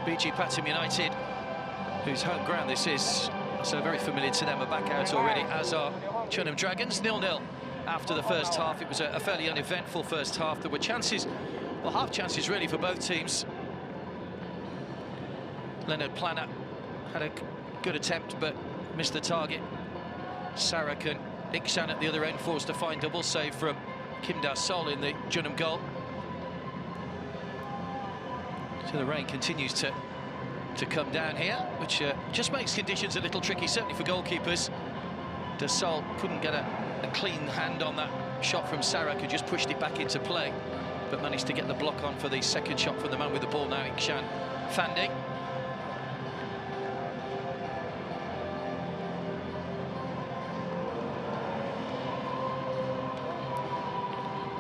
BG Pathum United, whose home ground this is, so very familiar to them, are back out already, as are Jeonnam Dragons. 0-0 after the first half. It was a fairly uneventful first half. There were chances, well, half chances really for both teams. Leonard Planner had a good attempt but missed the target. Sarak and Ikshan at the other end forced a fine double save from Kim Da-sol in the Jeonnam goal. So the rain continues to come down here, which just makes conditions a little tricky, certainly for goalkeepers. Da-sol couldn't get a clean hand on that shot from Sarak, who just pushed it back into play, but managed to get the block on for the second shot from the man with the ball now, Ikshan Fandi.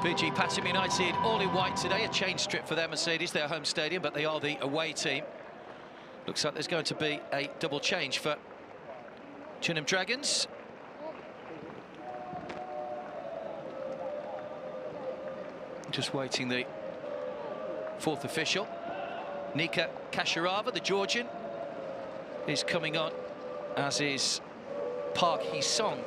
BG Pathum United all in white today, a change strip for them, as it is their home stadium, but they are the away team. Looks like there's going to be a double change for Jeonnam Dragons. Just waiting the fourth official. Nika Kasharava, the Georgian, is coming on, as is Park Hee-song.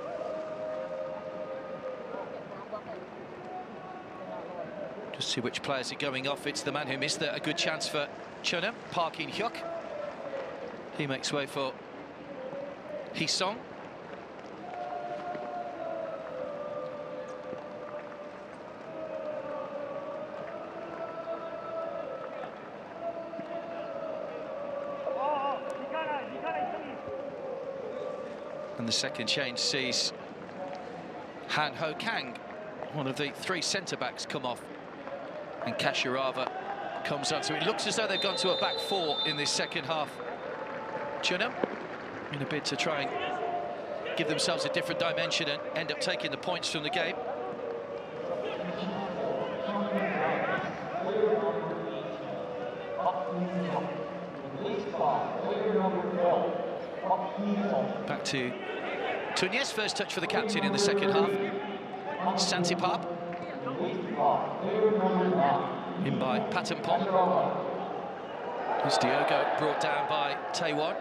Just see which players are going off. It's the man who missed a good chance for Jeonnam, Park In-hyuk. He makes way for Hee-song. And the second change sees Han Ho Kang, one of the three centre-backs, come off. And Kasharava comes on. So it looks as though they've gone to a back four in this second half. Jeonnam, in a bid to try and give themselves a different dimension and end up taking the points from the game. Back to Tunjes, first touch for the captain in the second half. Santipap. In by Pathum. It's Diogo, brought down by Taewon.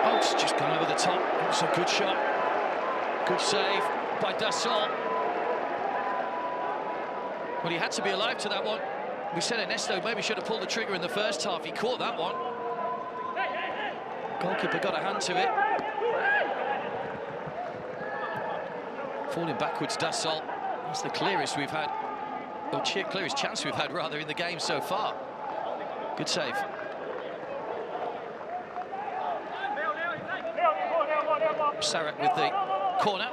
Oh, it's just gone over the top. It's a good shot. Good save by Da-sol. Well, he had to be alive to that one. We said Ernesto maybe should have pulled the trigger in the first half. He caught that one. Goalkeeper got a hand to it. Falling backwards, Da-sol. That's the clearest we've had, or clearest chance we've had, rather, in the game so far. Good save. Sarak with the corner.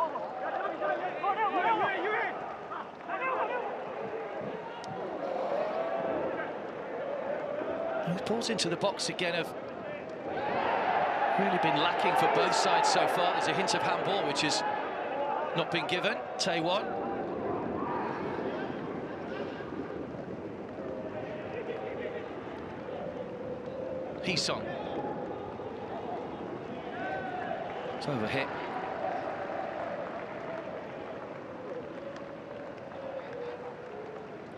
Balls into the box again have really been lacking for both sides so far. There's a hint of handball which has not been given. Taewon. Hee-song. It's overhit.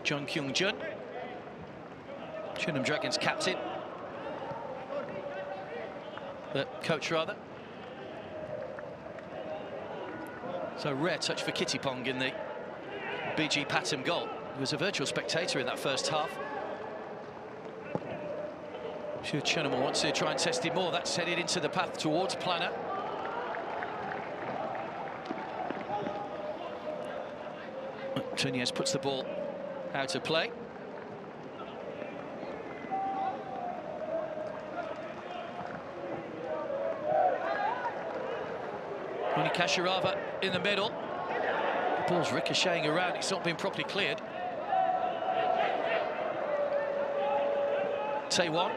Jung Kyung-jun, Jeonnam Dragons captain, the coach rather. So rare touch for Kittipong in the BG Pathum goal. He was a virtual spectator in that first half. I'm sure Jeonnam wants to try and test him more. That's headed into the path towards Planner. Tunjes puts the ball out of play. Only Kasharava in the middle. The ball's ricocheting around. It's not been properly cleared. Taewon.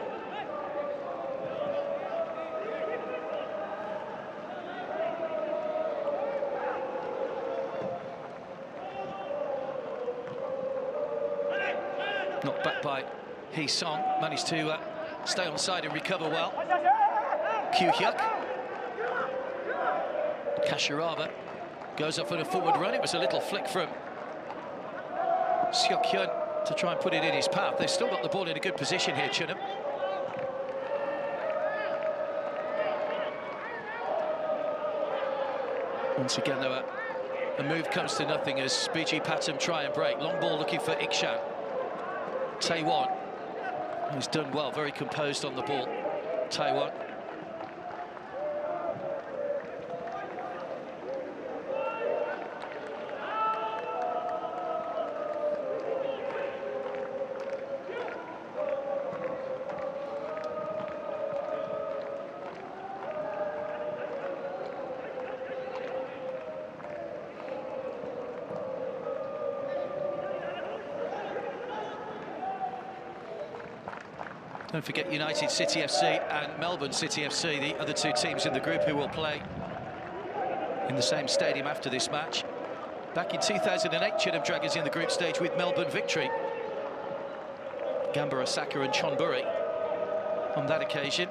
Knocked back by Hee-song. Managed to stay on side and recover well. Kyung-hyuk. Kasharava goes off on a forward run. It was a little flick from Seok-hyun to try and put it in his path. They've still got the ball in a good position here, Jeonnam. Once again, though, a move comes to nothing as BG Pathum try and break. Long ball looking for Ikshan. Taewon, who's done well, very composed on the ball. Taewon. Don't forget United City FC and Melbourne City FC, the other two teams in the group who will play in the same stadium after this match. Back in 2008, Jeonnam Dragons in the group stage with Melbourne Victory. Gamba Osaka and Chonburi on that occasion.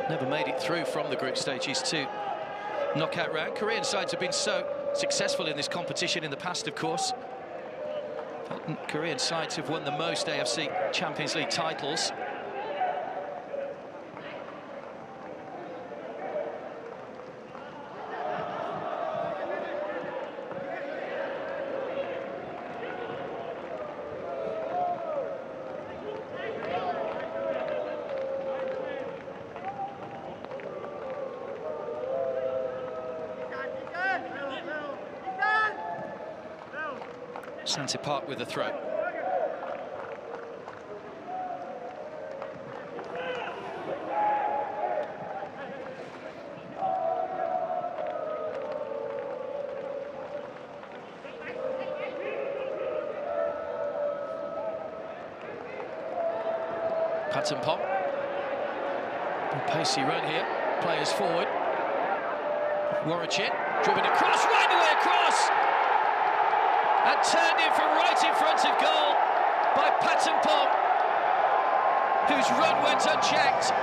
Never made it through from the group stages to knockout round. Korean sides have been so successful in this competition in the past, of course. Korean sides have won the most AFC Champions League titles. Santa Park with the throw. Pathum, pacey run here, players forward. Warwick driven across, right away across, and turned in from right in front of goal by Pathum, whose run went unchecked.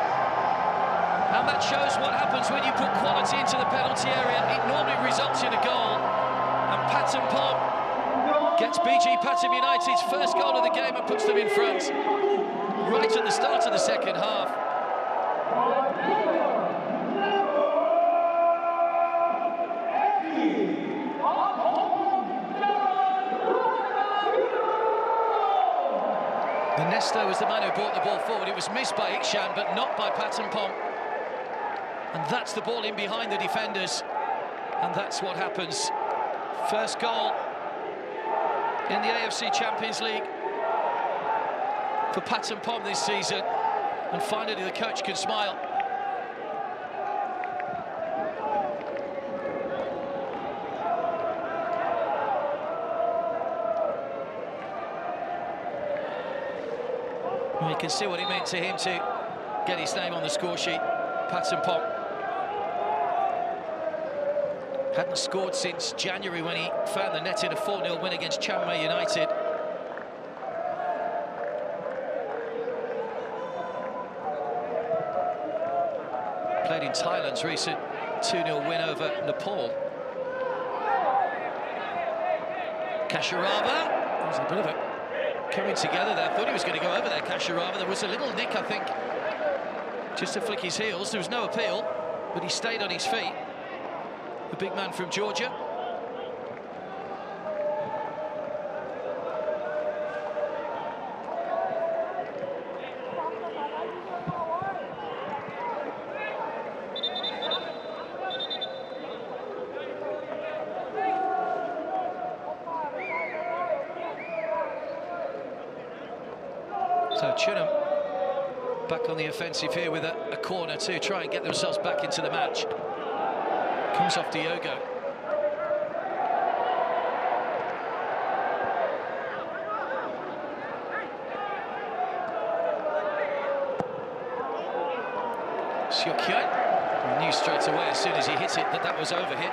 And that shows what happens when you put quality into the penalty area. It normally results in a goal. And Pathum gets BG Pathum United's first goal of the game and puts them in front right at the start of the second half. Nesta was the man who brought the ball forward. It was missed by Ikshan, but not by Pathum. And that's the ball in behind the defenders. And that's what happens. First goal in the AFC Champions League for Pathum this season. And finally the coach can smile. You can see what it meant to him to get his name on the score sheet. Pathum hadn't scored since January when he found the net in a 4-0 win against Chiang Mai United. Played in Thailand's recent 2-0 win over Nepal. Kasharava, there's a bit of a coming together there. Thought he was going to go over there, Kasharava. There was a little nick, I think, just to flick his heels. There was no appeal, but he stayed on his feet. The big man from Georgia. So Jeonnam back on the offensive here with a corner to try and get themselves back into the match. Comes off Diogo. Seok-hyun knew straight away as soon as he hit it that was overhit.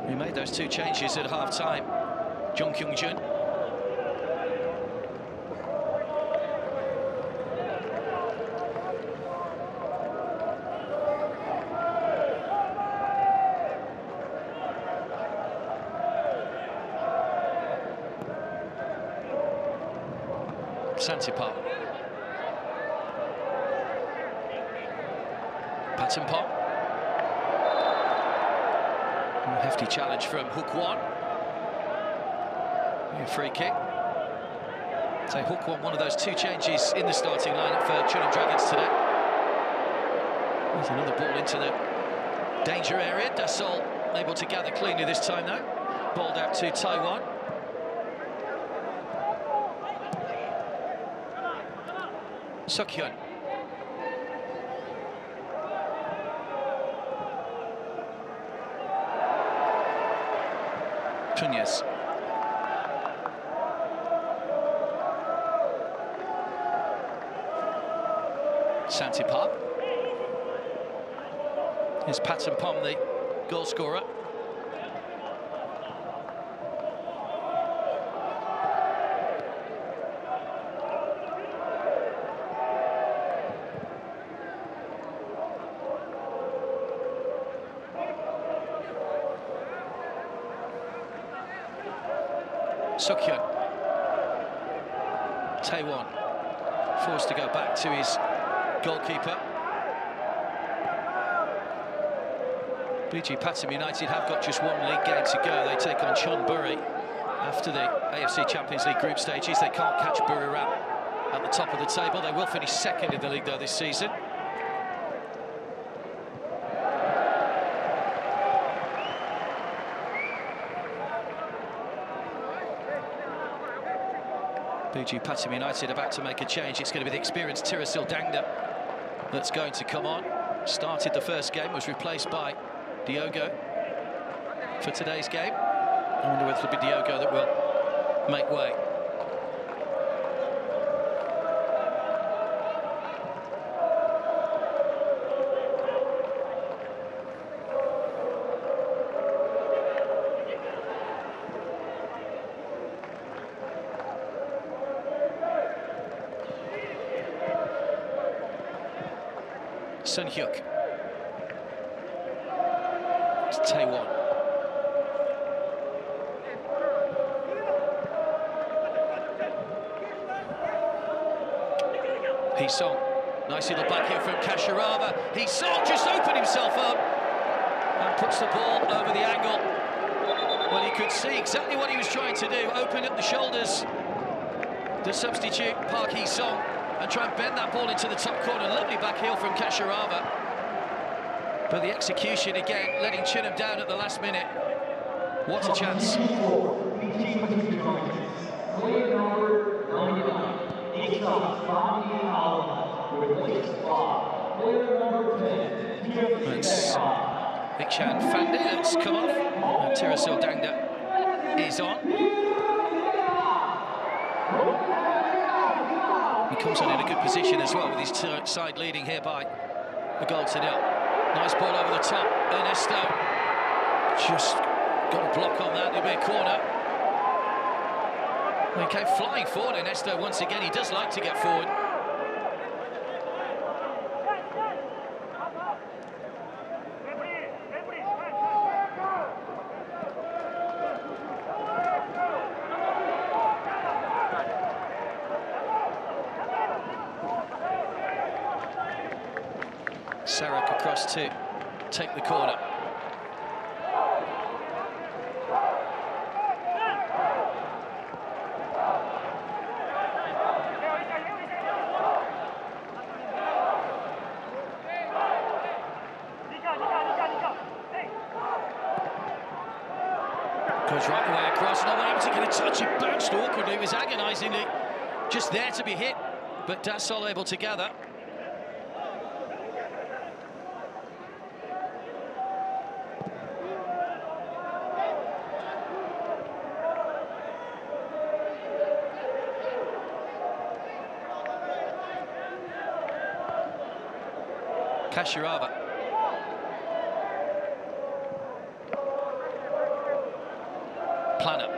We made those two changes at half-time. Jung Kyung-jun. Santipop. Pathum. Hefty challenge from Hook Won. A free kick. So Hook Won, one of those two changes in the starting lineup for Jeonnam Dragons today. There's another ball into the danger area. Dasol able to gather cleanly this time though. Balled out to Taiwan. Seokhyun. Tunyas. Santipop. Here's Pathum, the goal scorer. Seokhyun. Taiwan forced to go back to his goalkeeper. BG Pathum United have got just one league game to go. They take on Chonburi after the AFC Champions League group stages. They can't catch Buriram at the top of the table. They will finish second in the league though this season. BG Pathum United about to make a change. It's going to be the experienced Tirasil Dangda that's going to come on. Started the first game, was replaced by Diogo for today's game. I wonder whether it'll be Diogo that will make way. Sun Hyuk. It's Taiwan. Hee-song. Nice little back here from Kasharava. Hee-song just opened himself up and puts the ball over the angle. Well, you could see exactly what he was trying to do. Open up the shoulders. The substitute, Park Hee-song, and try and bend that ball into the top corner. Lovely back heel from Kasharava. But the execution again, letting Jeonnam down at the last minute. What a chance. It's Ikchan Fandi that's come off. And Tirasil Dangda is on. He comes on in a good position as well, with his side leading here by a goal to nil. Nice ball over the top. Ernesto just got a block on that. There'll be a corner. He came flying forward, Ernesto, once again. He does like to get forward. Sarak across to take the corner. Goes right the way across, not able to get a touch. It bounced awkwardly. It was agonisingly just there to be hit, but Dasol able to gather. Kasharava. Planner.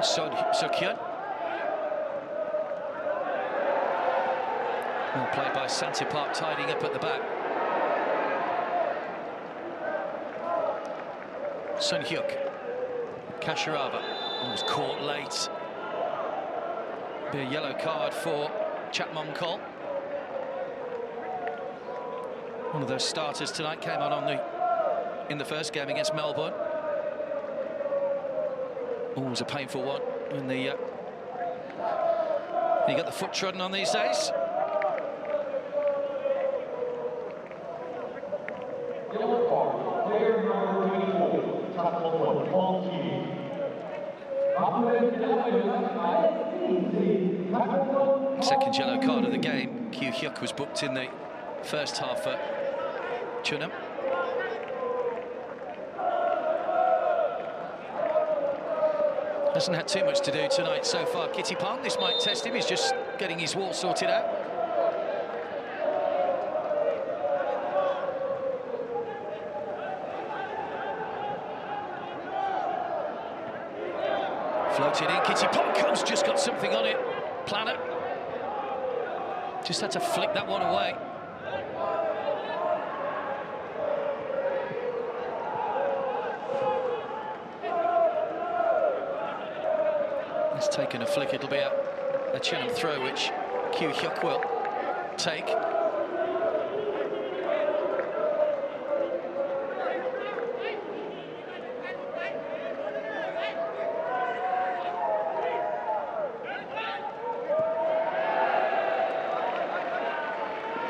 So-kyun. Well played by Santipark, tidying up at the back. Sun-hyuk. Kasharava. Was caught late. Be a yellow card for Chapmon-Col. One of those starters tonight came on in the first game against Melbourne. Always a painful one when you got the foot trodden on these days. Second yellow card of the game. Kyu-hyuk was booked in the first half for Jeonnam. Hasn't had too much to do tonight so far. Kittipong, this might test him. He's just getting his wall sorted out. Floated in. Kittipong comes, just got something on it. Planner just had to flick that one away. It's taken a flick. It'll be a Jeonnam throw, which Kyu-hyuk will take.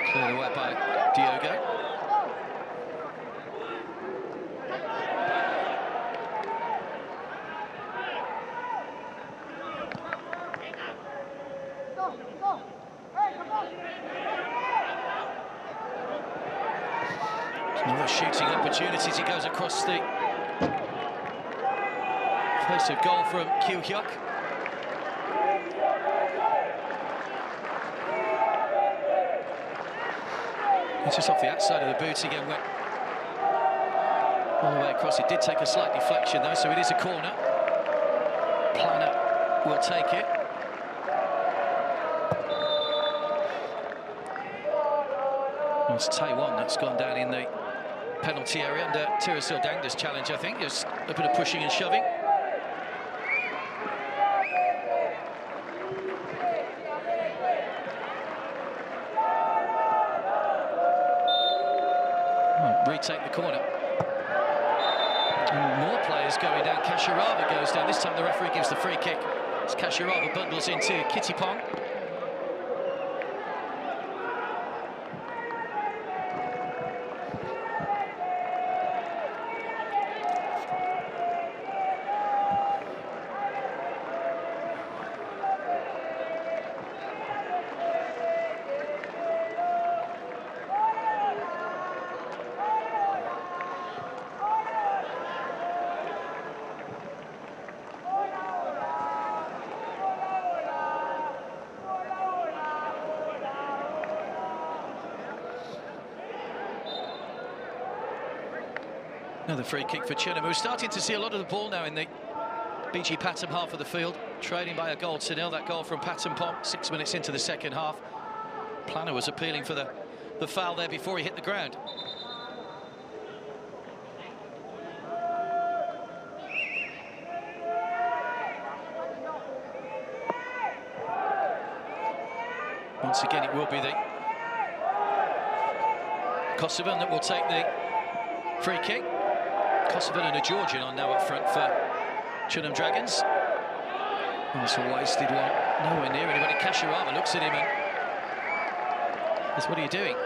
Cleared away by Diogo. Another shooting opportunity as he goes across the face of goal from Kyu-hyuk. It's just off the outside of the boot again, went all the way across. It did take a slight deflection though, so it is a corner. Planner will take it. Well, it's Taiwan that's gone down in the penalty area under Tirasil Dangda's challenge, I think. There's a bit of pushing and shoving. Retake the corner. And more players going down. Kasharava goes down. This time the referee gives the free kick as Kasharava bundles into Kittipong. Another free kick for Jeonnam. We're starting to see a lot of the ball now in the BG Pathum half of the field, trailing by a goal to nil. That goal from Pathum 6 minutes into the second half. Planner was appealing for the foul there before he hit the ground. Once again, it will be the Kosovan that will take the free kick. Kosovan and a Georgian are now up front for Jeonnam Dragons. Oh, it's a wasted one. Nowhere near anybody. Kasharava looks at him and says, "What are you doing?"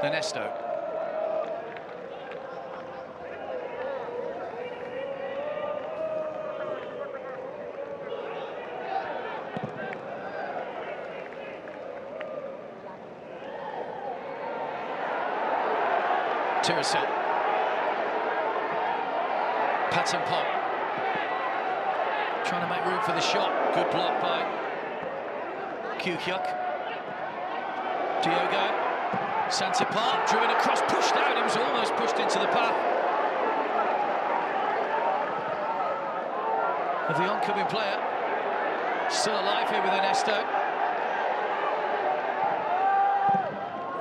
Ernesto. Tirasil. Pathum trying to make room for the shot. Good block by KOR. Diogo. Santipa drew it across, pushed out. He was almost pushed into the path of the oncoming player. Still alive here with Ernesto.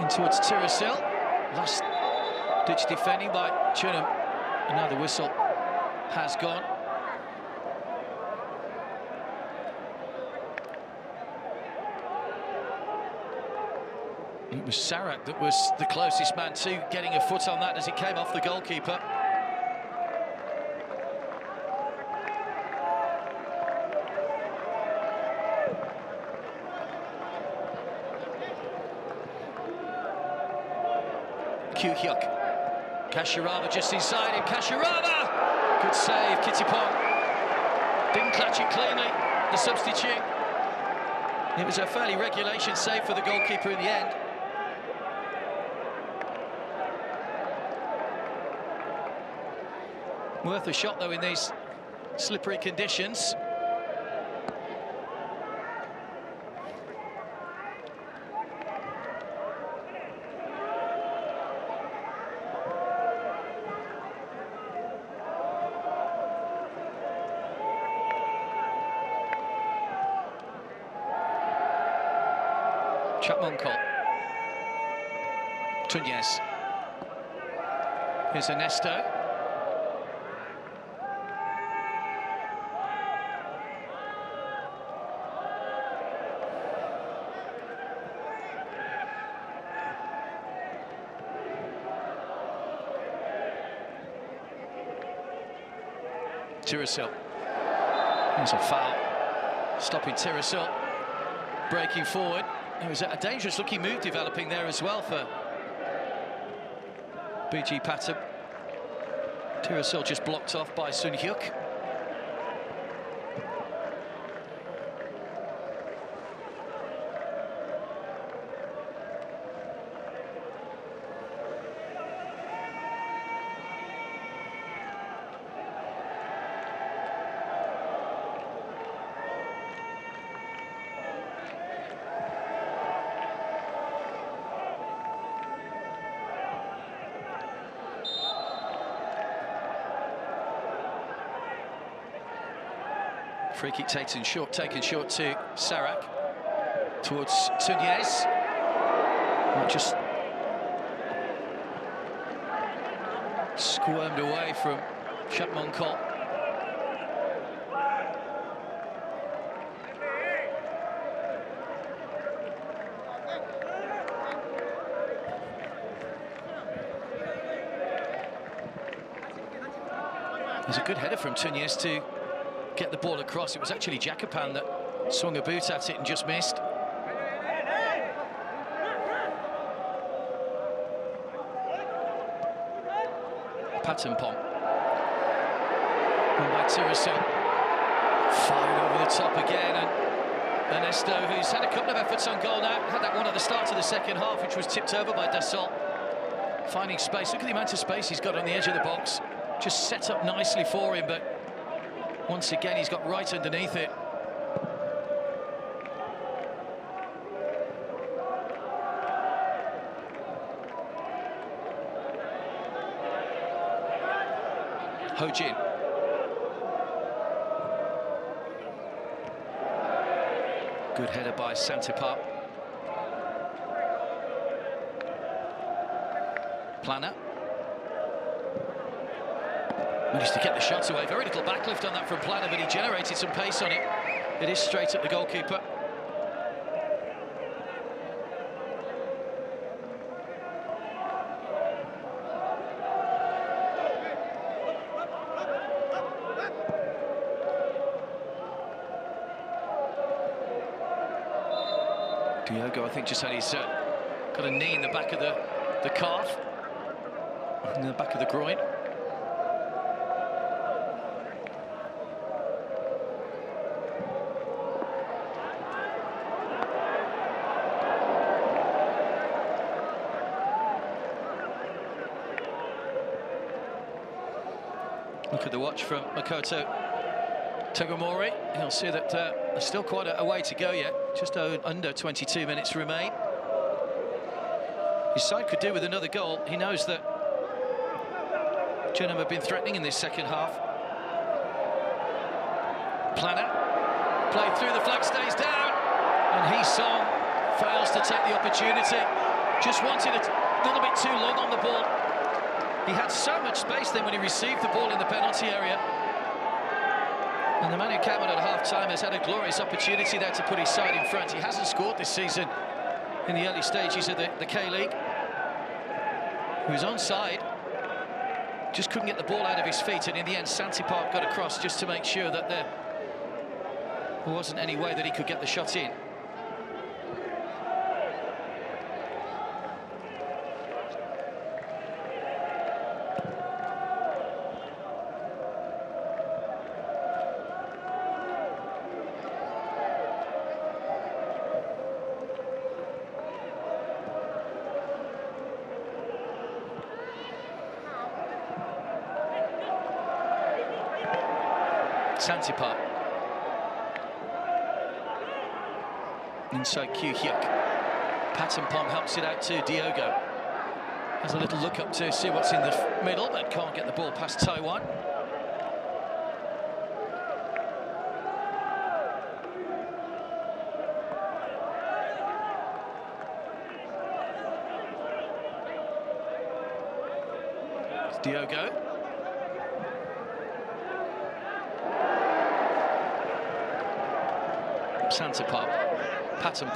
In towards Tirasil. Last ditch defending by Jeonnam. And now the whistle has gone. It was Sarak that was the closest man to getting a foot on that as it came off the goalkeeper. KOR. Kasharava just inside him. Kasharava! Good save, Kittipong. Didn't clutch it cleanly, the substitute. It was a fairly regulation save for the goalkeeper in the end. Worth a shot, though, in these slippery conditions. Chapmonko. Tunez. Here's Ernesto. Tirasil. There's a foul. Stopping Tirasil. Breaking forward. There was a dangerous-looking move developing there as well for BG Pathum. Tirasil just blocked off by Sun Hyuk. Free kick taken short to Sarak towards Tunez. Just squirmed away from Chapmonko. There's a good header from Tunez to get the ball across. It was actually Jacopan that swung a boot at it and just missed. Pathum and by Tirasil. Fired over the top again, and Ernesto, who's had a couple of efforts on goal now, had that one at the start of the second half, which was tipped over by Dassault. Finding space. Look at the amount of space he's got on the edge of the box. Just set up nicely for him, but once again, he's got right underneath it. Ho-Jin. Good header by Santipa. Planner. Managed to get the shots away. Very little backlift on that from Planner, but he generated some pace on it. It is straight at the goalkeeper. Diogo, I think, just had his got a knee in the back of the calf, in the back of the groin. Look at the watch from Makoto Togamori. He'll see that there's still quite a way to go yet. Just under 22 minutes remain. His side could do with another goal. He knows that Jeonnam have been threatening in this second half. Planner, played through, the flag stays down, and Hee-song fails to take the opportunity. Just wanted a little bit too long on the ball. He had so much space then when he received the ball in the penalty area. And the man who came on at half-time has had a glorious opportunity there to put his side in front. He hasn't scored this season in the early stages of the K-League. He was onside, just couldn't get the ball out of his feet, and in the end Santipark got across just to make sure that there wasn't any way that he could get the shot in. Santipark. Inside Kyu Hyuk. Pathum helps it out to Diogo. Has a little look up to see what's in the middle, but can't get the ball past Taiwan. It's Diogo. Santipark, Pathum.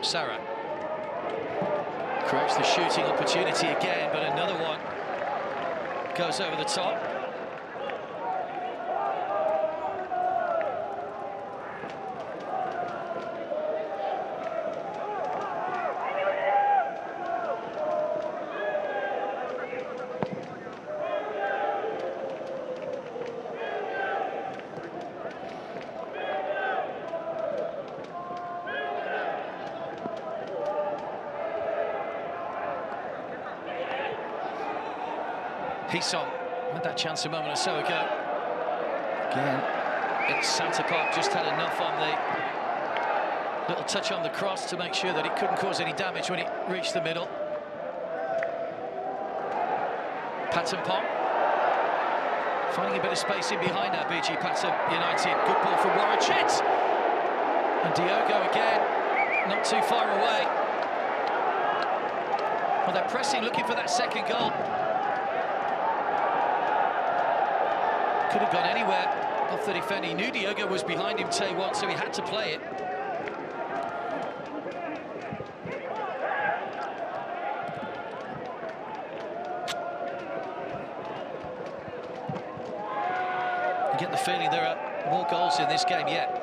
Sarah creates the shooting opportunity again, but another one goes over the top. Hee-song had that chance a moment or so ago. Again, it's Santipark just had enough on the little touch on the cross to make sure that it couldn't cause any damage when it reached the middle. Pathum finding a bit of space in behind now, BG Pathum United. Good ball from Warachit. And Diogo again, not too far away. Well, they're pressing, looking for that second goal. Could have gone anywhere off the defender. He knew Diogo was behind him, Taiwan, so he had to play it. You get the feeling there are more goals in this game yet.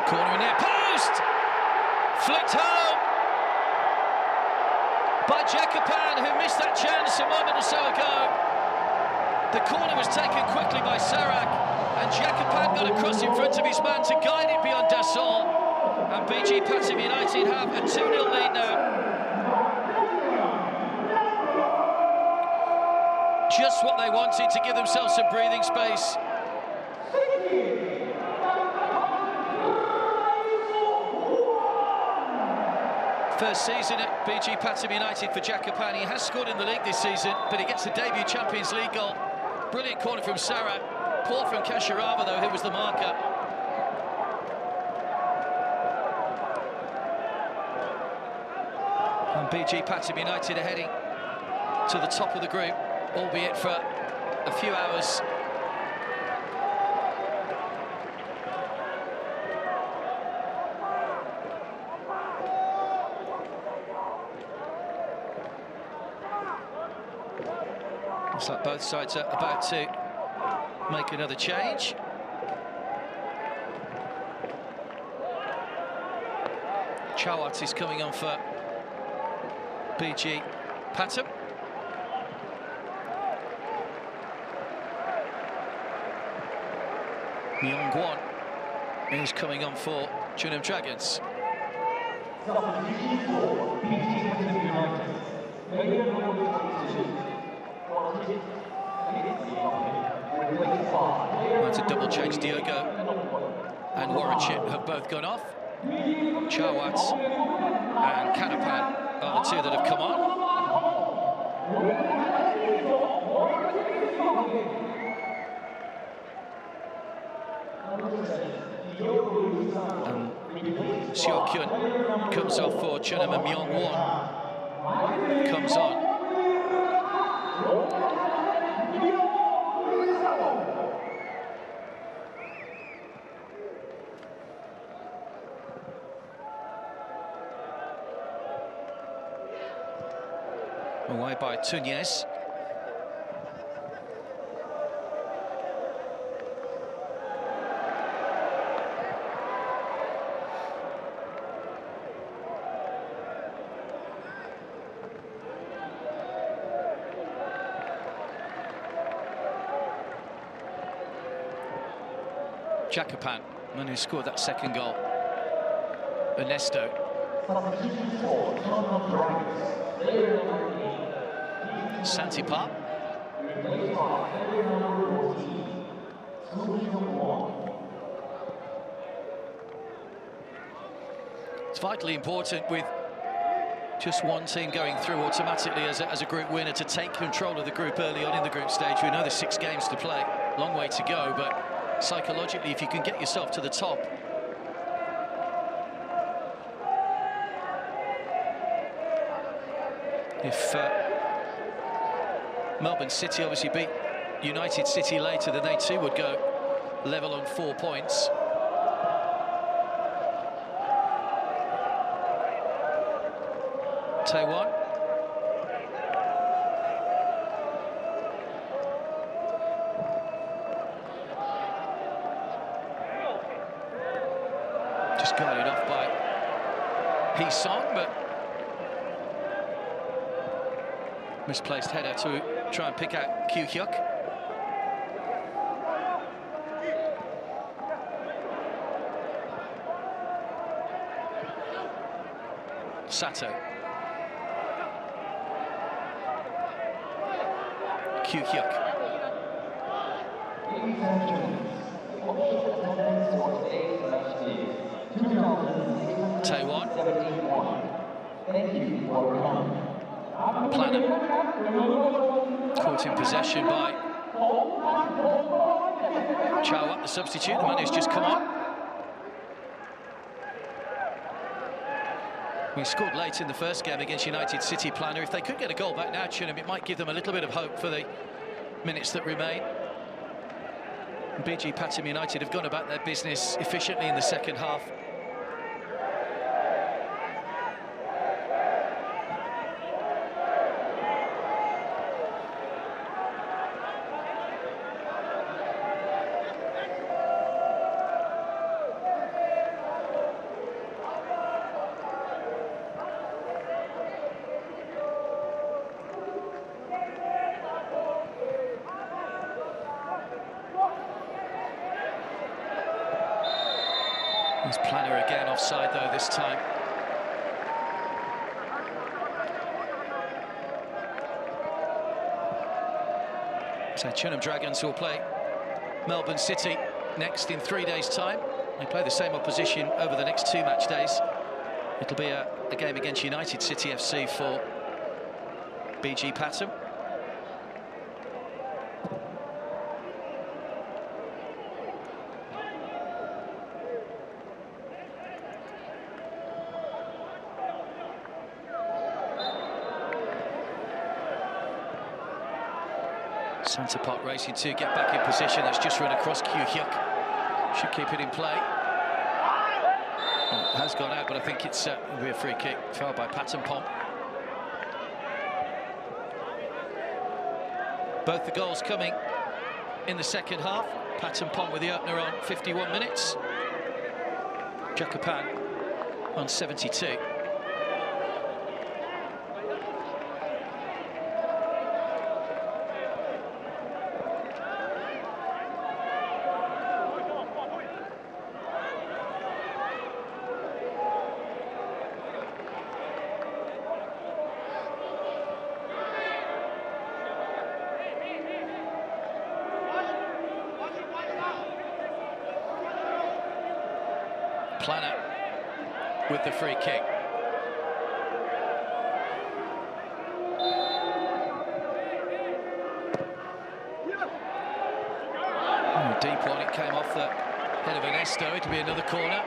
Corner near post! Flicked home by Jeonnam, who missed that chance a moment or so ago. The corner was taken quickly by Sarak, and Jeonnam got across in front of his man to guide it beyond Dassault. And BG Pathum United have a 2-0 lead now. Just what they wanted to give themselves some breathing space. First season at BG Pathum United for Jeonnam. He has scored in the league this season, but he gets a debut Champions League goal. Brilliant corner from Sarah. Poor from Kasharava, though, who was the marker. And BG Pathum United are heading to the top of the group, albeit for a few hours. Looks like both sides are about to make another change. Chawat is coming on for BG Pathum. Myong-won is coming on for Jeonnam Dragons. That's a double change. Diogo and Warrenchit have both gone off. Chawat and Kanapan are the two that have come on. Seok-kyun comes off for Jeonnam, and Myong-won comes on. Away by Tunes. Jacopan, man who scored that second goal. Ernesto. Santipa. It's vitally important with just one team going through automatically as a group winner to take control of the group early on in the group stage. We know there's 6 games to play, long way to go, but psychologically, if you can get yourself to the top, if Melbourne City obviously beat United City later, then they too would go level on 4 points. Taiwan. Just guided off by Hee-song, but misplaced header to try and pick out Kyu-hyuk. Sato. Kyu-hyuk. Taiwan. Planner. Caught in possession by Chawat, the substitute, the man who's just come on. We scored late in the first game against United City. Planner, if they could get a goal back now, Jeonnam, it might give them a little bit of hope for the minutes that remain. BG Pathum United have gone about their business efficiently in the second half. There's Planner again, offside though this time. So Jeonnam Dragons will play Melbourne City next in 3 days' time. They play the same opposition over the next 2 match days. It'll be a game against United City FC for BG Pathum. Centre part racing to get back in position. That's just run across Kyu-hyuk. Should keep it in play. Well, it has gone out, but I think it's will be a free kick. Fouled by Pathum. Both the goals coming in the second half. Pathum with the opener on 51 minutes. Jacopan on 72. Planner with the free kick. Deep one, it came off the head of Ernesto. It'll be another corner.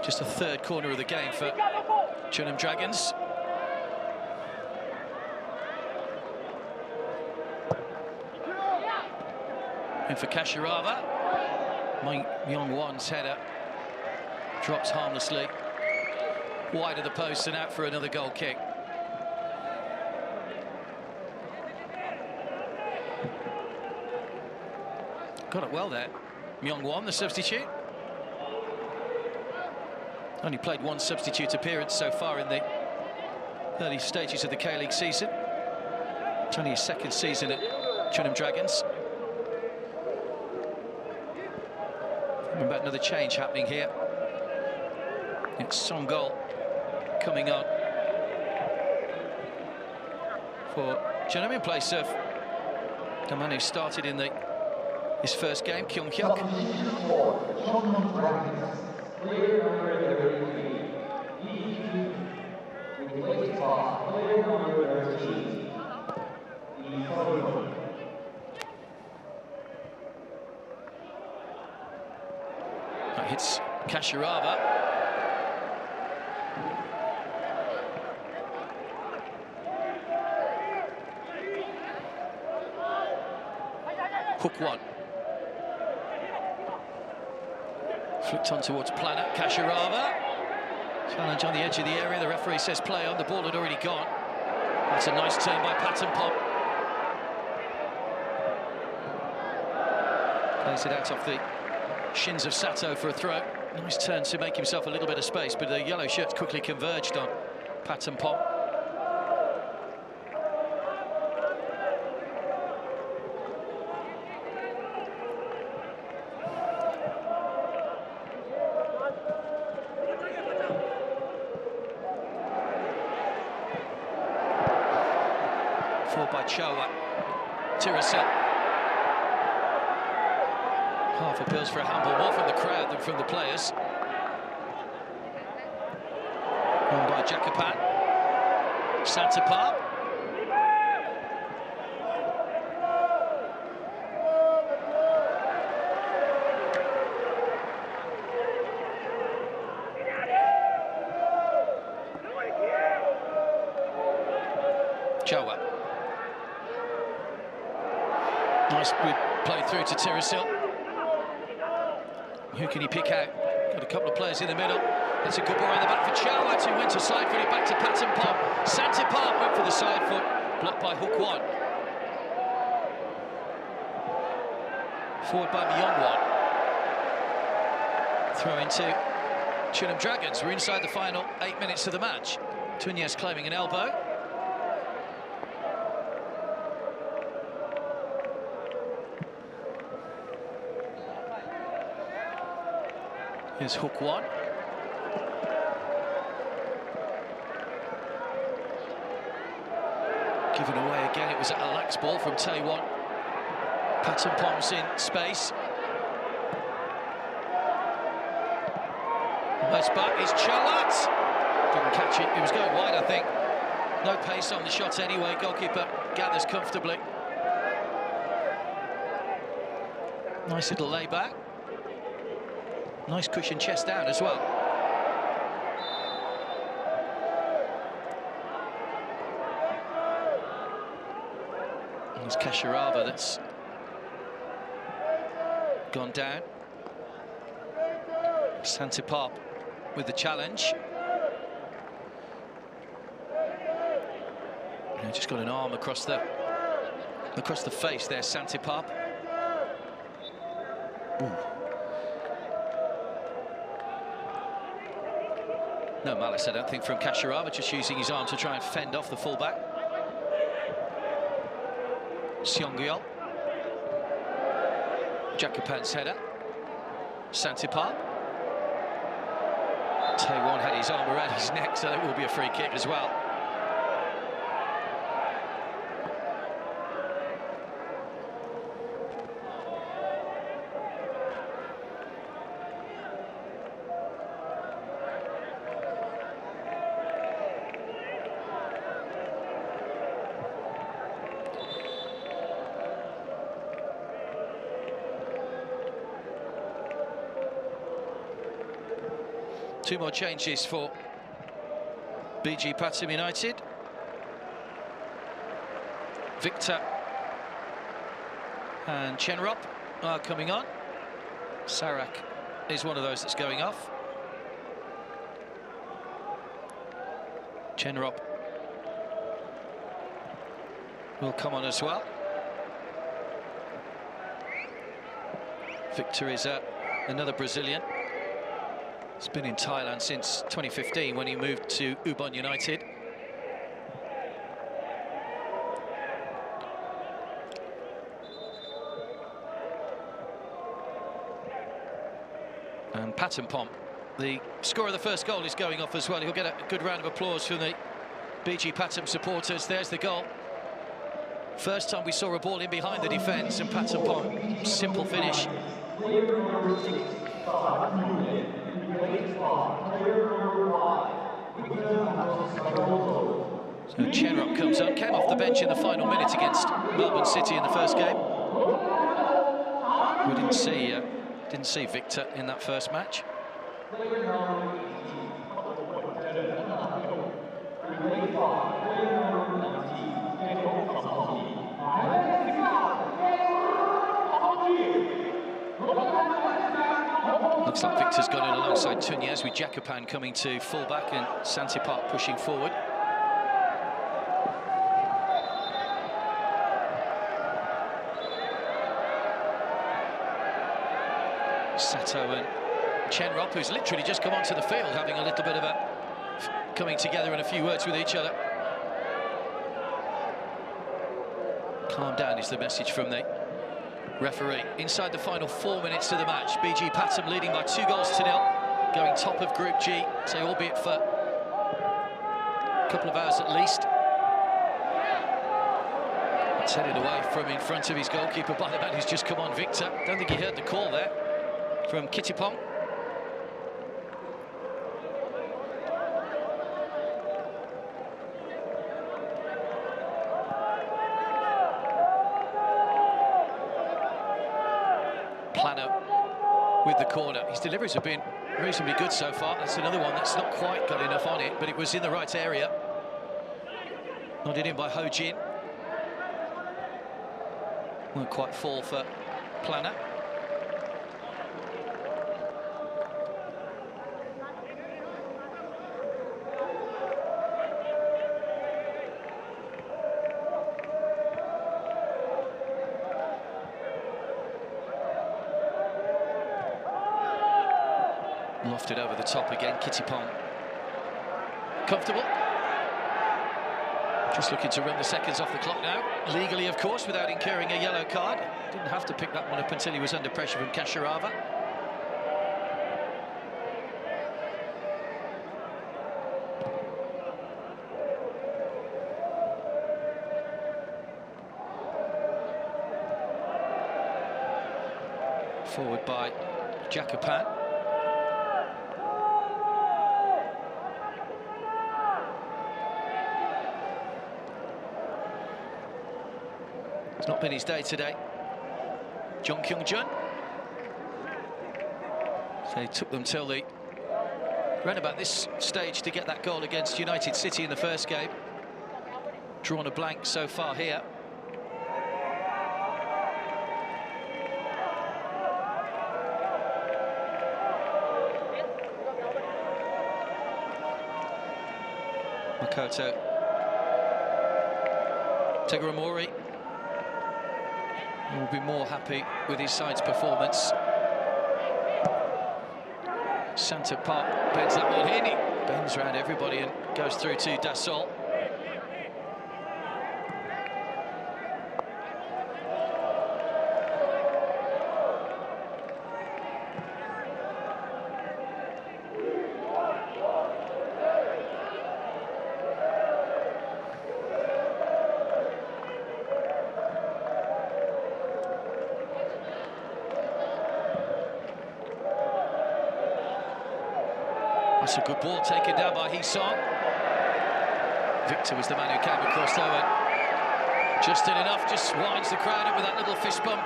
Just a third corner of the game for Jeonnam Dragons. In for Kasharava. Myong-won's header drops harmlessly wide of the post and out for another goal kick. Got it well there. Myong-won, the substitute. Only played one substitute appearance so far in the early stages of the K-League season. It's only his second season at Jeonnam Dragons. About another change happening here. It's Songol coming on for Jeonnam in place of the man who started in his first game, Kyung Hyuk. Hits Kasharava. Hook one. Flicked on towards Planner. Kasharava. Challenge on the edge of the area. The referee says play on. The ball had already gone. That's a nice turn by Pathum. Plays it out off the shins of Sato for a throw. Nice turn to make himself a little bit of space, but the yellow shirts quickly converged on Pathum. Forward by Chowa. Tirasel. Half appeals for a handball, more from the crowd than from the players. Won by Jakapan. Santapar. Chowa. Nice play through to Tirasel. Who can he pick out? Got a couple of players in the middle. It's a good ball around the back for Chowa, who went to side foot it back to Pathum. Santapar went for the side foot, blocked by Hook one. Forward by Myong-won. Throw into Jeonnam Dragons. We're inside the final 8 minutes of the match. Tunyes claiming an elbow. Here's Hook one. Given away again, it was a lax ball from Taewon. Pathum's in space. Nice back is Chowa. Didn't catch it, he was going wide, I think. No pace on the shot anyway, goalkeeper gathers comfortably. Nice little layback. Nice cushion chest down as well. It's Kasharava that's gone down. Santapar with the challenge. And just got an arm across the face there, Santapar. Ooh. No malice, I don't think, from Kasharava, just using his arm to try and fend off the fullback. Seongyol. Jakapan's header. Santapar. Taewon had his arm around his neck, so it will be a free kick as well. Two more changes for BG Pathum United. Victor and Jeonnam are coming on. Sarak is one of those that's going off. Jeonnam will come on as well. Victor is another Brazilian. He's been in Thailand since 2015 when he moved to Ubon United. And Pathum, the scorer of the first goal, is going off as well. He'll get a good round of applause from the BG Pathum supporters. There's the goal. First time we saw a ball in behind the defence, and Pathum, simple finish. So Jeonnam comes on, came off the bench in the final minute against Melbourne City in the first game. We didn't see Victor in that first match. Looks like Victor's gone in alongside Tunez, with Jacopan coming to full-back and Santipark pushing forward. Sato and Jeonnam, who's literally just come onto the field, having a little bit of a coming together and a few words with each other. Calm down is the message from the referee. Inside the final 4 minutes of the match, BG Pathum leading by 2-0, going top of Group G, so albeit for a couple of hours at least. It's headed away from in front of his goalkeeper by the man who's just come on, Victor. Don't think he heard the call there from Kittipong. With the corner. His deliveries have been reasonably good so far. That's another one that's not quite got enough on it, but it was in the right area. Nodded in by Ho Jin. Won't quite fall for Planner. Lofted over the top again, Kittipong. Comfortable. Just looking to run the seconds off the clock now. Legally, of course, without incurring a yellow card. Didn't have to pick that one up until he was under pressure from Kasharava. Forward by Jacopan. It's not been his day today. Jong Kyung-jun. So he took them till the round about this stage to get that goal against United City in the first game. Drawn a blank so far here. Makoto Teguramori will be more happy with his side's performance. Santipark bends that one in, he bends around everybody and goes through to Dassault. That's a good ball taken down by Hee-song. Victor was the man who came across though, and just did enough, just winds the crowd up with that little fist bump.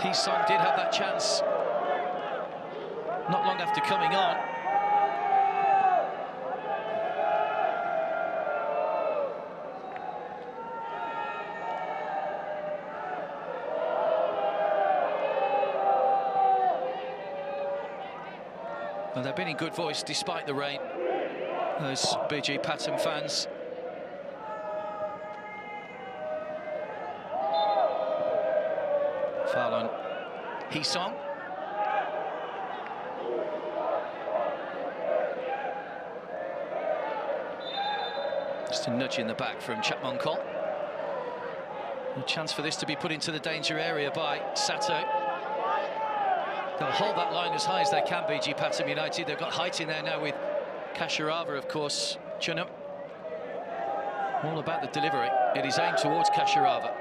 Hee-song did have that chance not long after coming on. And they've been in good voice despite the rain, those BG Pathum fans. Foul on Hee-song. Just a nudge in the back from Chapmonkol. A chance for this to be put into the danger area by Sato. They'll hold that line as high as they can, BG Pathum United. They've got height in there now with Kasharava, of course. Jeonnam. All about the delivery. It is aimed towards Kasharava.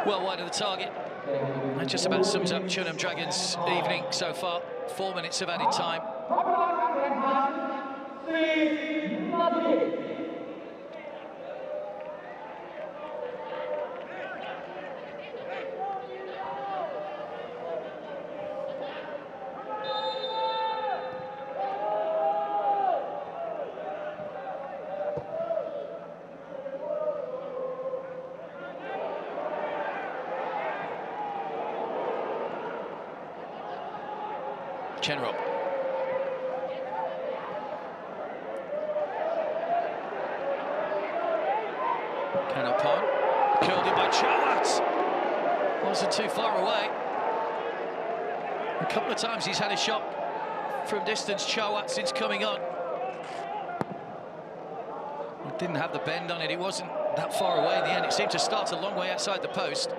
Well wide of the target. That just about sums up Jeonnam Dragons' evening so far. 4 minutes of added time. Jeonnam. Canopon, curled in by Chowat. Wasn't too far away. A couple of times he's had a shot from distance, Chowat, since coming on. It didn't have the bend on it, it wasn't that far away in the end. It seemed to start a long way outside the post.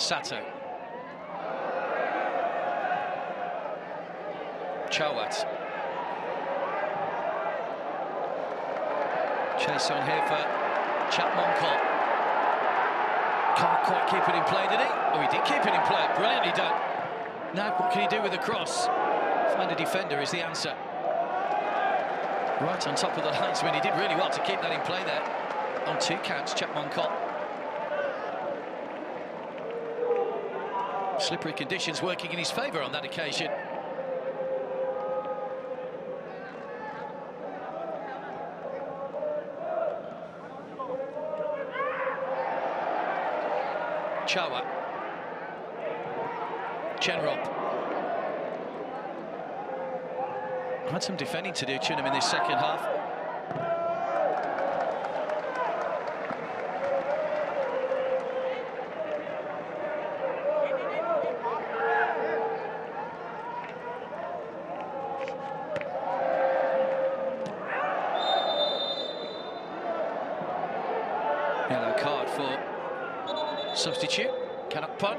Sato. Chowat. Chase on here for Chapmonkol. Can't quite keep it in play, did he? Oh, he did keep it in play. Brilliantly done. Now, what can he do with the cross? Find a defender is the answer. Right on top of the linesman. He did really well to keep that in play there. On 2 counts, Chapmonkol. Slippery conditions working in his favour on that occasion. Chowat. Jeonnam. Had some defending to do, Jeonnam, in this second half. Yellow card for substitute, Canopon.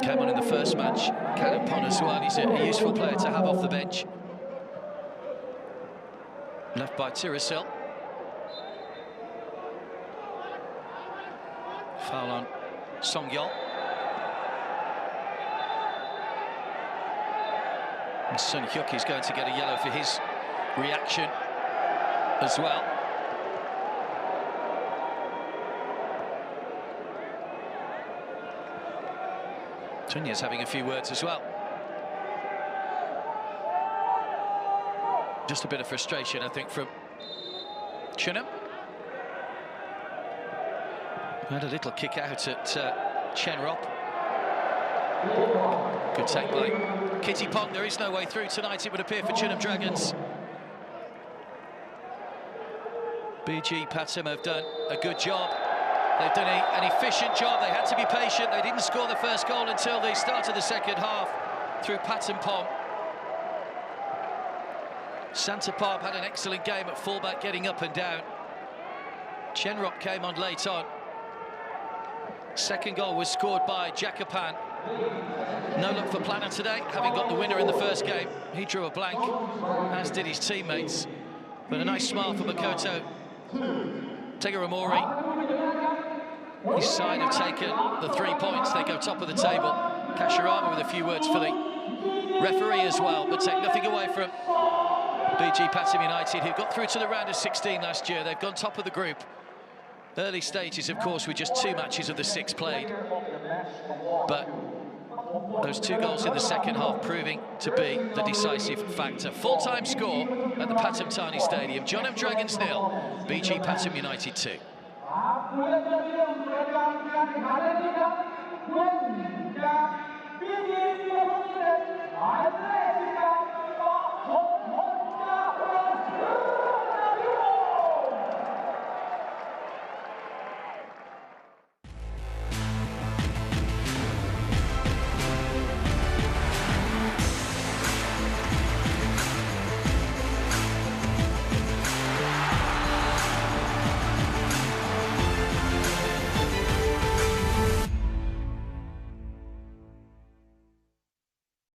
Came on in the first match, Canopon as well. He's a useful player to have off the bench. Left by Tirasil. Foul on Songyol. And Sun Hyuk is going to get a yellow for his reaction as well. Tunya's having a few words as well. Just a bit of frustration, I think, from Jeonnam. Had a little kick out at Jeonnam. Good take by Kitty Pong. There is no way through tonight, it would appear, for Jeonnam Dragons. BG Pathum have done a good job. They've done an efficient job. They had to be patient. They didn't score the first goal until the start of the second half through Pathum Pong. Santapop had an excellent game at fullback, getting up and down. Jeonnam came on late on. Second goal was scored by Jakapan. No luck for Planner today, having got the winner in the first game. He drew a blank, as did his teammates. But a nice smile for Makoto Tegaramori. His side have taken the 3 points. They go top of the table. Kashirama with a few words for the referee as well, but take nothing away from BG Pathum United, who got through to the round of 16 last year. They've gone top of the group. Early stages, of course, with just 2 matches of the 6 played. But those 2 goals in the second half proving to be the decisive factor. Full-time score at the Pathum Thani Stadium. Jeonnam Dragons 0, BG Pathum United 2.